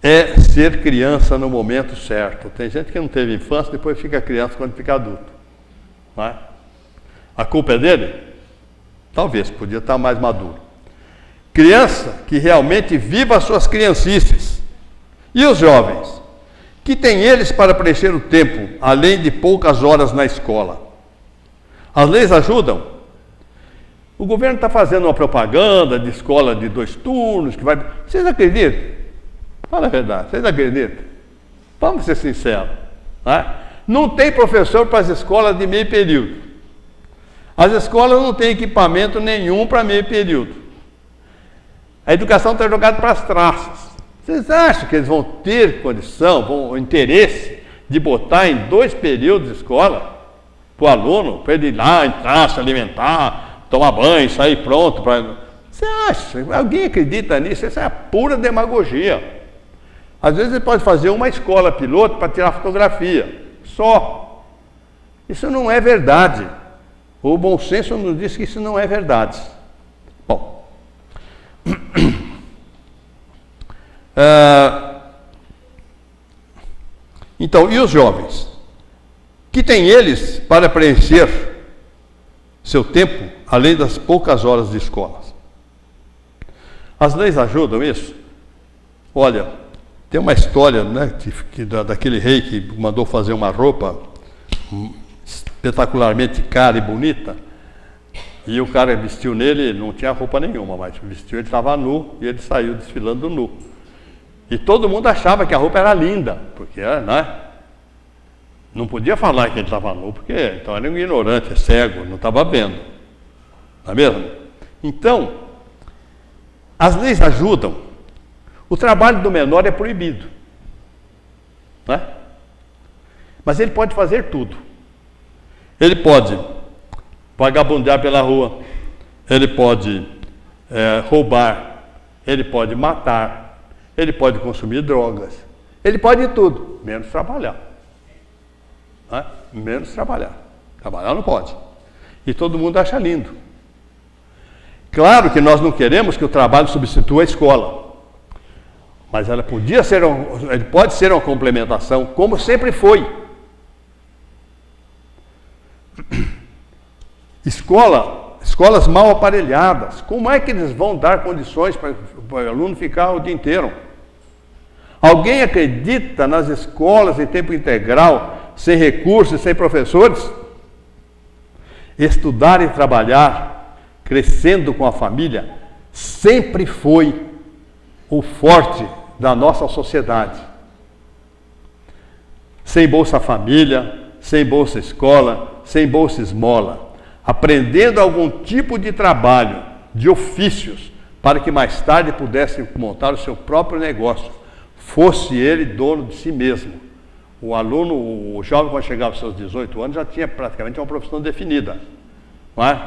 Speaker 2: é ser criança no momento certo. Tem gente que não teve infância, depois fica criança quando fica adulto. Não é? A culpa é dele? Talvez, podia estar mais maduro. Criança que realmente viva as suas criancices. E os jovens? Que tem eles para preencher o tempo, além de poucas horas na escola. As leis ajudam? O governo está fazendo uma propaganda de escola de 2 turnos, que vai... Vocês acreditam? Fala a verdade, vocês acreditam? Vamos ser sinceros. Né? Não tem professor para as escolas de meio período. As escolas não têm equipamento nenhum para meio período. A educação está jogada para as traças. Vocês acham que eles vão ter condição, interesse de botar em 2 períodos de escola para o aluno, para ele ir lá, entrar, se alimentar, tomar banho, sair pronto? Você acha? Alguém acredita nisso? Isso é a pura demagogia. Às vezes ele pode fazer uma escola piloto para tirar fotografia, só. Isso não é verdade. O bom senso nos diz que isso não é verdade. Bom. Então, e os jovens? Que tem eles para preencher seu tempo, além das poucas horas de escola? As leis ajudam isso? Olha, tem uma história, né, daquele rei que mandou fazer uma roupa espetacularmente cara e bonita, e o cara vestiu nele, não tinha roupa nenhuma, mas vestiu, ele estava nu, e ele saiu desfilando nu. E todo mundo achava que a roupa era linda, porque, né, não podia falar que ele estava nu, porque então era um ignorante, cego, não estava vendo. Não é mesmo? Então, as leis ajudam. O trabalho do menor é proibido, né? Mas ele pode fazer tudo. Ele pode vagabundear pela rua, ele pode roubar, ele pode matar, ele pode consumir drogas, ele pode tudo, menos trabalhar. Né? Menos trabalhar. Trabalhar não pode. E todo mundo acha lindo. Claro que nós não queremos que o trabalho substitua a escola. Mas ele pode ser uma complementação, como sempre foi. Escolas mal aparelhadas. Como é que eles vão dar condições para o aluno ficar o dia inteiro? Alguém acredita nas escolas em tempo integral, sem recursos, sem professores? Estudar e trabalhar, crescendo com a família, sempre foi o forte da nossa sociedade. Sem Bolsa Família, sem Bolsa Escola, sem Bolsa Esmola, aprendendo algum tipo de trabalho, de ofícios, para que mais tarde pudesse montar o seu próprio negócio, fosse ele dono de si mesmo. O aluno, o jovem, quando chegava aos seus 18 anos, já tinha praticamente uma profissão definida. Não é?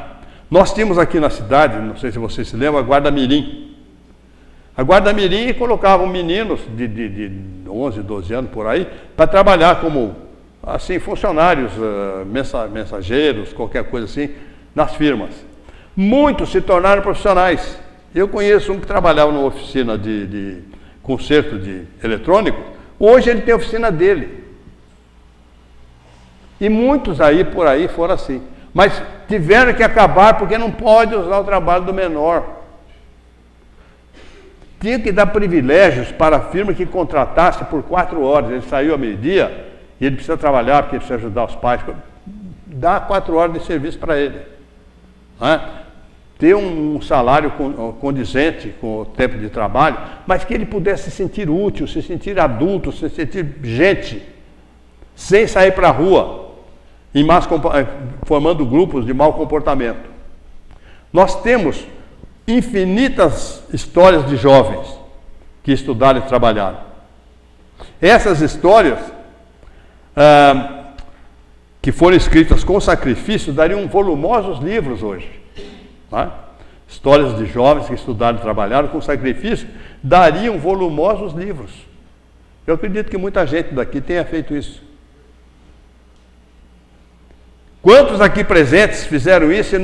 Speaker 2: Nós tínhamos aqui na cidade, não sei se vocês se lembram, a Guarda Mirim. A Guarda Mirim colocavam meninos de 11, 12 anos por aí, para trabalhar como assim, funcionários, mensageiros, qualquer coisa assim, nas firmas. Muitos se tornaram profissionais. Eu conheço um que trabalhava numa oficina de conserto de eletrônico, hoje ele tem a oficina dele. E muitos aí por aí foram assim. Mas tiveram que acabar porque não pode usar o trabalho do menor. Tinha que dar privilégios para a firma que contratasse por 4 horas. Ele saiu a meio-dia e ele precisa trabalhar porque ele precisa ajudar os pais. Dá 4 horas de serviço para ele. Ter um salário condizente com o tempo de trabalho, mas que ele pudesse se sentir útil, se sentir adulto, se sentir gente, sem sair para a rua, formando grupos de mau comportamento. Nós temos infinitas histórias de jovens que estudaram e trabalharam. Essas histórias, que foram escritas com sacrifício, dariam volumosos livros hoje. Histórias de jovens que estudaram e trabalharam com sacrifício, dariam volumosos livros. Eu acredito que muita gente daqui tenha feito isso. Quantos aqui presentes fizeram isso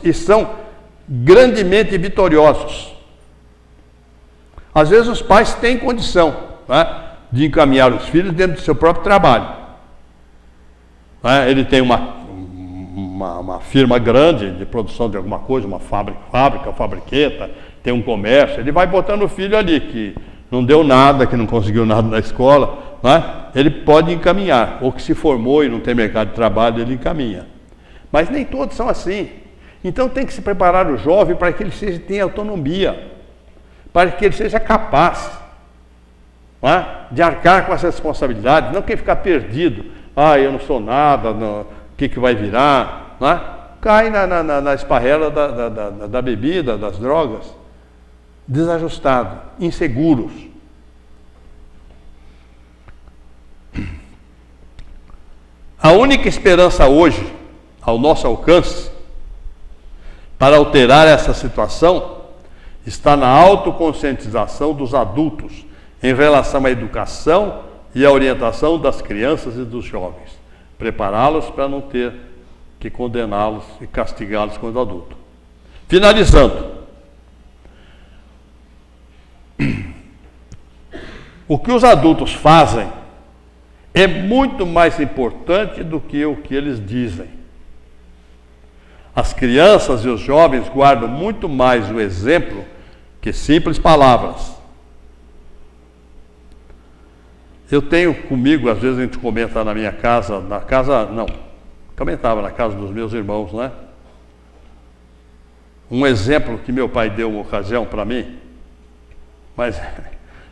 Speaker 2: e são grandemente vitoriosos? Às vezes os pais têm condição de encaminhar os filhos dentro do seu próprio trabalho. Ele tem uma firma grande de produção de alguma coisa, uma fábrica, fabriqueta, tem um comércio, ele vai botando o filho ali, que não deu nada, que não conseguiu nada na escola, ele pode encaminhar, ou que se formou e não tem mercado de trabalho, ele encaminha. Mas nem todos são assim. Então tem que se preparar o jovem para que ele tenha autonomia, para que ele seja capaz de arcar com essa responsabilidade, não que ele ficar perdido, eu não sou nada, o que vai virar, cai na esparrela da bebida, das drogas, desajustado, inseguros. A única esperança hoje, ao nosso alcance, para alterar essa situação, está na autoconscientização dos adultos em relação à educação e à orientação das crianças e dos jovens. Prepará-los para não ter que condená-los e castigá-los quando adulto. Finalizando. O que os adultos fazem é muito mais importante do que o que eles dizem. As crianças e os jovens guardam muito mais o exemplo que simples palavras. Eu tenho comigo, às vezes a gente comenta na minha casa, comentava na casa dos meus irmãos, um exemplo que meu pai deu uma ocasião para mim, mas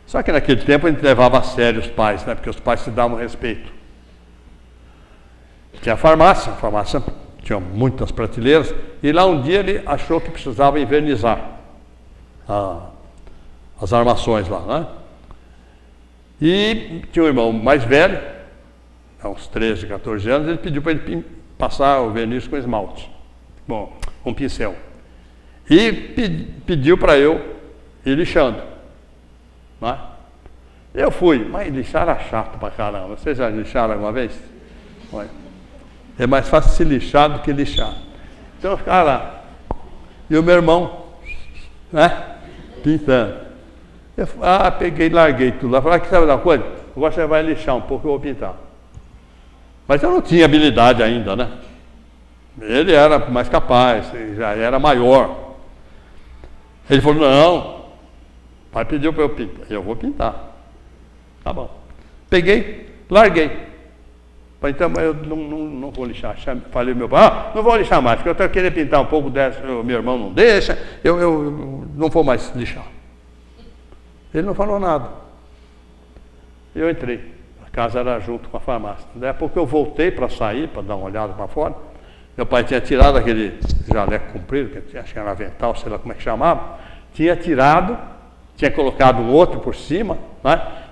Speaker 2: só que naquele tempo a gente levava a sério os pais, porque os pais se davam respeito. Tinha a farmácia tinha muitas prateleiras, e lá um dia ele achou que precisava envernizar as armações lá, E tinha um irmão mais velho, há uns 13, 14 anos, ele pediu para ele passar o verniz com esmalte, com pincel. E pediu para eu ir lixando. Eu fui, mas lixar era chato pra caramba. Vocês já lixaram alguma vez? É mais fácil se lixar do que lixar. Então eu ficava lá. E o meu irmão, pintando. Eu peguei e larguei tudo lá. Falei, que sabe da coisa? Agora você vai lixar um pouco, eu vou pintar. Mas eu não tinha habilidade ainda, Ele era mais capaz, já era maior. Ele falou, não, o pai pediu para eu pintar. Eu vou pintar. Tá bom. Peguei, larguei. Falei, então, eu não vou lixar. Falei ao meu pai, não vou lixar mais, porque eu estou querendo pintar um pouco dessa, meu irmão não deixa, eu não vou mais lixar. Ele não falou nada. Eu entrei. A casa era junto com a farmácia. Daí a pouco eu voltei para sair, para dar uma olhada para fora. Meu pai tinha tirado aquele jaleco comprido, que acho que era avental, sei lá como é que chamava. Tinha tirado, tinha colocado um outro por cima,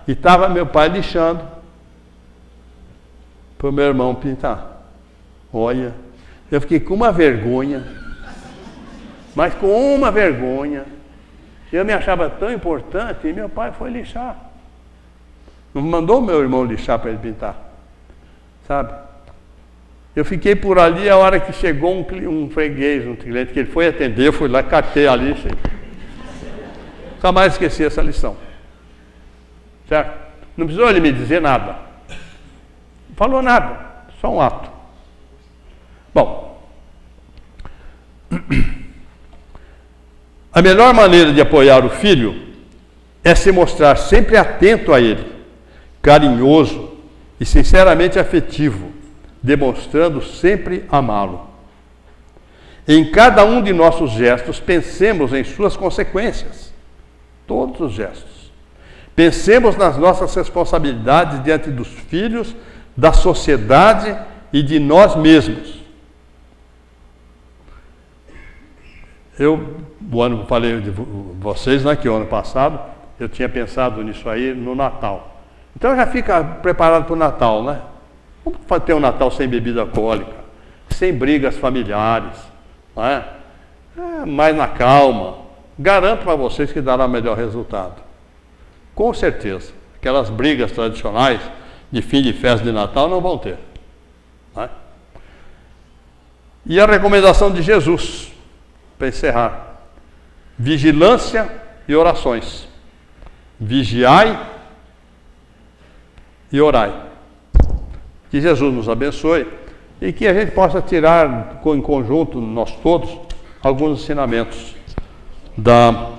Speaker 2: e estava meu pai lixando para o meu irmão pintar. Olha, eu fiquei com uma vergonha. mas com uma vergonha. Eu me achava tão importante e meu pai foi lixar. Não mandou meu irmão lixar para ele pintar, sabe? Eu fiquei por ali, a hora que chegou um freguês, um cliente que ele foi atender, eu fui lá, catei a lixa. Nunca mais esqueci essa lição. Certo? Não precisou ele me dizer nada. Não falou nada, só um ato. Bom, a melhor maneira de apoiar o filho é se mostrar sempre atento a ele, carinhoso e sinceramente afetivo, demonstrando sempre amá-lo. Em cada um de nossos gestos, pensemos em suas consequências. Todos os gestos. Pensemos nas nossas responsabilidades diante dos filhos, da sociedade e de nós mesmos. O ano, falei de vocês, né, que o ano passado eu tinha pensado nisso aí no Natal. Então já fica preparado para o Natal, né? Vamos ter um Natal sem bebida alcoólica, sem brigas familiares, não é? Mais na calma. Garanto para vocês que dará melhor resultado. Com certeza. Aquelas brigas tradicionais de fim de festa de Natal não vão ter. Não é? E a recomendação de Jesus, para encerrar: vigilância e orações. Vigiai e orai. Que Jesus nos abençoe e que a gente possa tirar em conjunto, nós todos, alguns ensinamentos da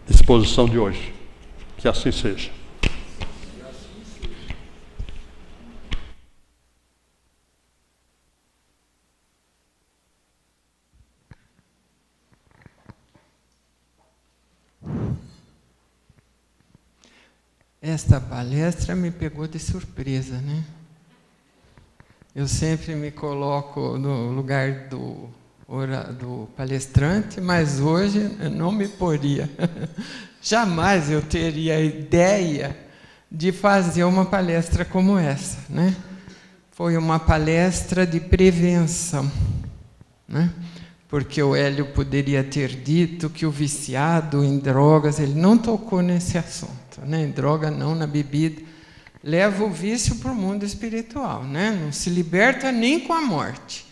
Speaker 2: exposição de hoje. Que assim seja.
Speaker 1: Esta palestra me pegou de surpresa, né? Eu sempre me coloco no lugar do palestrante, mas hoje eu não me poria. Jamais eu teria a ideia de fazer uma palestra como essa, né? Foi uma palestra de prevenção, né? Porque o Hélio poderia ter dito que o viciado em drogas, ele não tocou nesse assunto, né? Em droga não, na bebida, leva o vício para o mundo espiritual, né? Não se liberta nem com a morte.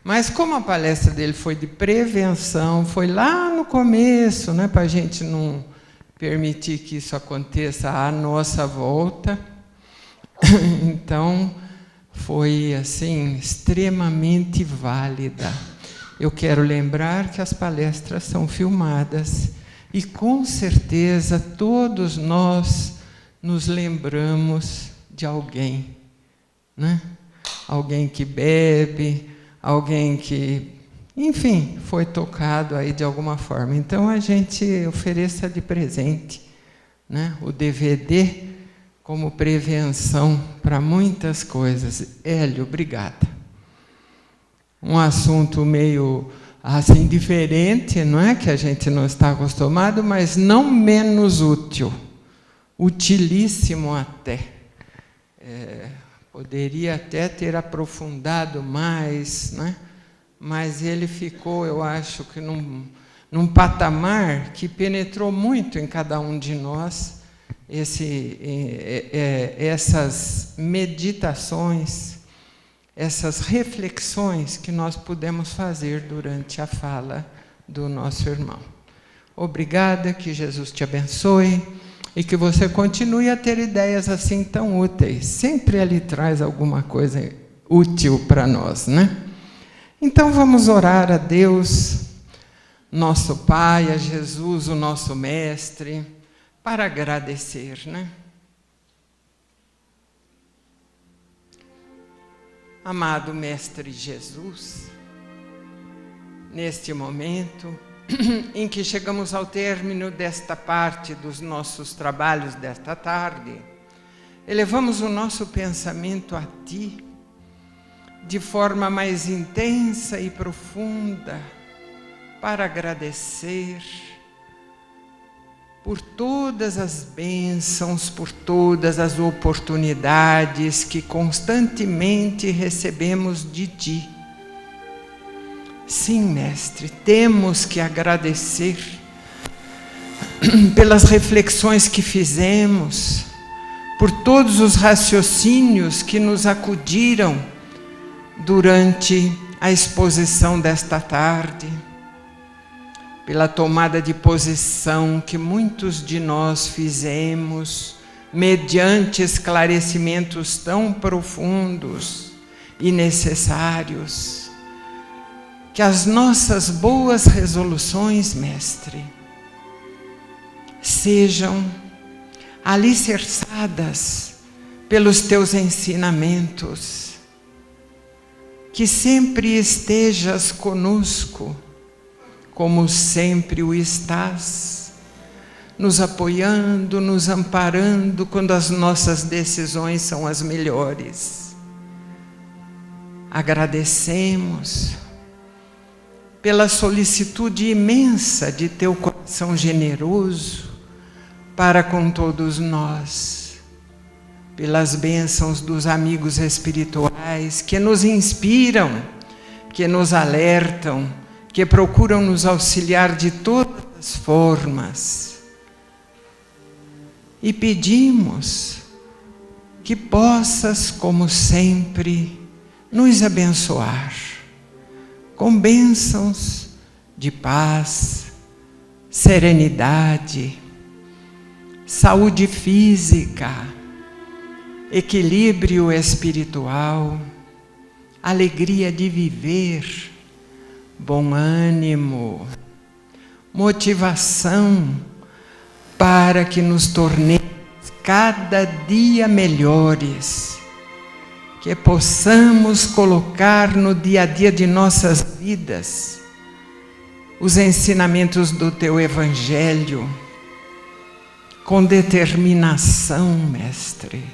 Speaker 1: Mas como a palestra dele foi de prevenção, foi lá no começo, né, para a gente não permitir que isso aconteça à nossa volta, então foi assim extremamente válida. Eu quero lembrar que as palestras são filmadas e com certeza todos nós nos lembramos de alguém, né? Alguém que bebe, alguém que, enfim, foi tocado aí de alguma forma. Então a gente ofereça de presente, né, o DVD como prevenção para muitas coisas. Hélio, obrigada. Um assunto meio assim diferente, não é, que a gente não está acostumado, mas não menos útil, utilíssimo até. Poderia até ter aprofundado mais, né? Mas ele ficou, eu acho, que num patamar que penetrou muito em cada um de nós, essas meditações, essas reflexões que nós pudemos fazer durante a fala do nosso irmão. Obrigada, que Jesus te abençoe e que você continue a ter ideias assim tão úteis. Sempre ele traz alguma coisa útil para nós, né? Então vamos orar a Deus, nosso Pai, a Jesus, o nosso Mestre, para agradecer, né? Amado Mestre Jesus, neste momento em que chegamos ao término desta parte dos nossos trabalhos desta tarde, elevamos o nosso pensamento a Ti, de forma mais intensa e profunda, para agradecer por todas as bênçãos, por todas as oportunidades que constantemente recebemos de Ti. Sim, Mestre, temos que agradecer pelas reflexões que fizemos, por todos os raciocínios que nos acudiram durante a exposição desta tarde, pela tomada de posição que muitos de nós fizemos, mediante esclarecimentos tão profundos e necessários. Que as nossas boas resoluções, Mestre, sejam alicerçadas pelos teus ensinamentos, que sempre estejas conosco, como sempre o estás, nos apoiando, nos amparando quando as nossas decisões são as melhores. Agradecemos pela solicitude imensa de teu coração generoso para com todos nós, pelas bênçãos dos amigos espirituais que nos inspiram, que nos alertam, que procuram nos auxiliar de todas as formas. E pedimos que possas, como sempre, nos abençoar com bênçãos de paz, serenidade, saúde física, equilíbrio espiritual, alegria de viver, bom ânimo, motivação para que nos tornemos cada dia melhores, que possamos colocar no dia a dia de nossas vidas os ensinamentos do teu Evangelho com determinação, Mestre,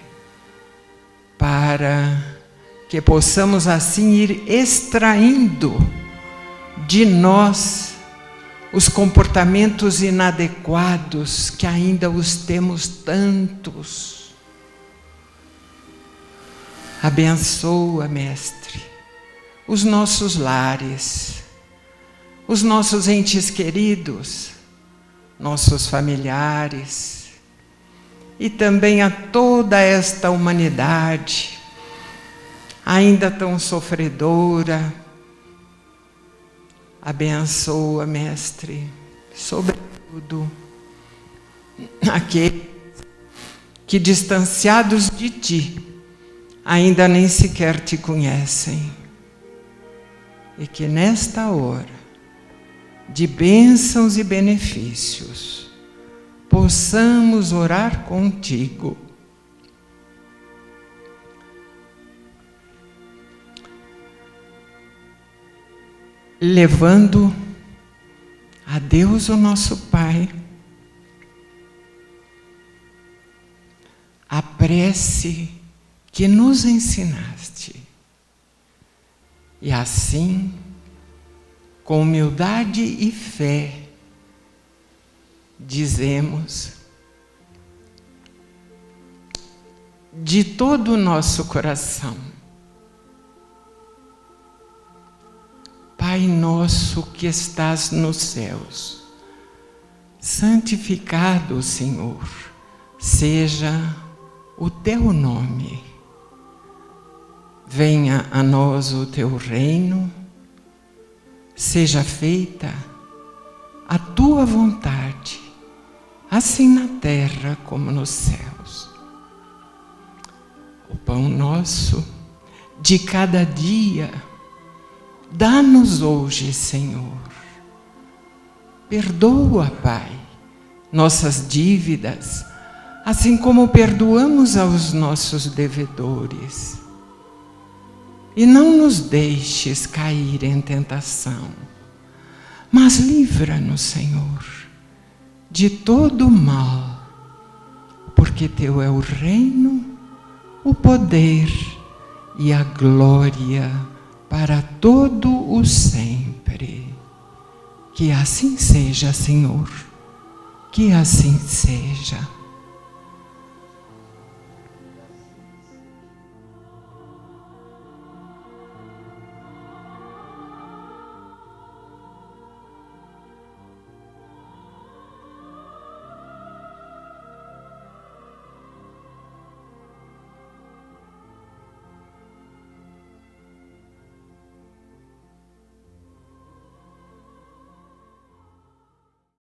Speaker 1: para que possamos assim ir extraindo de nós os comportamentos inadequados, que ainda os temos tantos. Abençoa, Mestre, os nossos lares, os nossos entes queridos, nossos familiares, e também a toda esta humanidade, ainda tão sofredora. Abençoa, Mestre, sobretudo aqueles que, distanciados de Ti, ainda nem sequer Te conhecem, e que nesta hora de bênçãos e benefícios possamos orar contigo, levando a Deus, o nosso Pai, a prece que nos ensinaste, e assim, com humildade e fé, dizemos de todo o nosso coração: Pai nosso que estás nos céus, santificado, Senhor, seja o teu nome. Venha a nós o teu reino, seja feita a tua vontade, assim na terra como nos céus. O pão nosso de cada dia, dá-nos hoje, Senhor. Perdoa, Pai, nossas dívidas, assim como perdoamos aos nossos devedores. E não nos deixes cair em tentação, mas livra-nos, Senhor, de todo o mal, porque Teu é o reino, o poder e a glória para todo o sempre. Que assim seja, Senhor, que assim seja.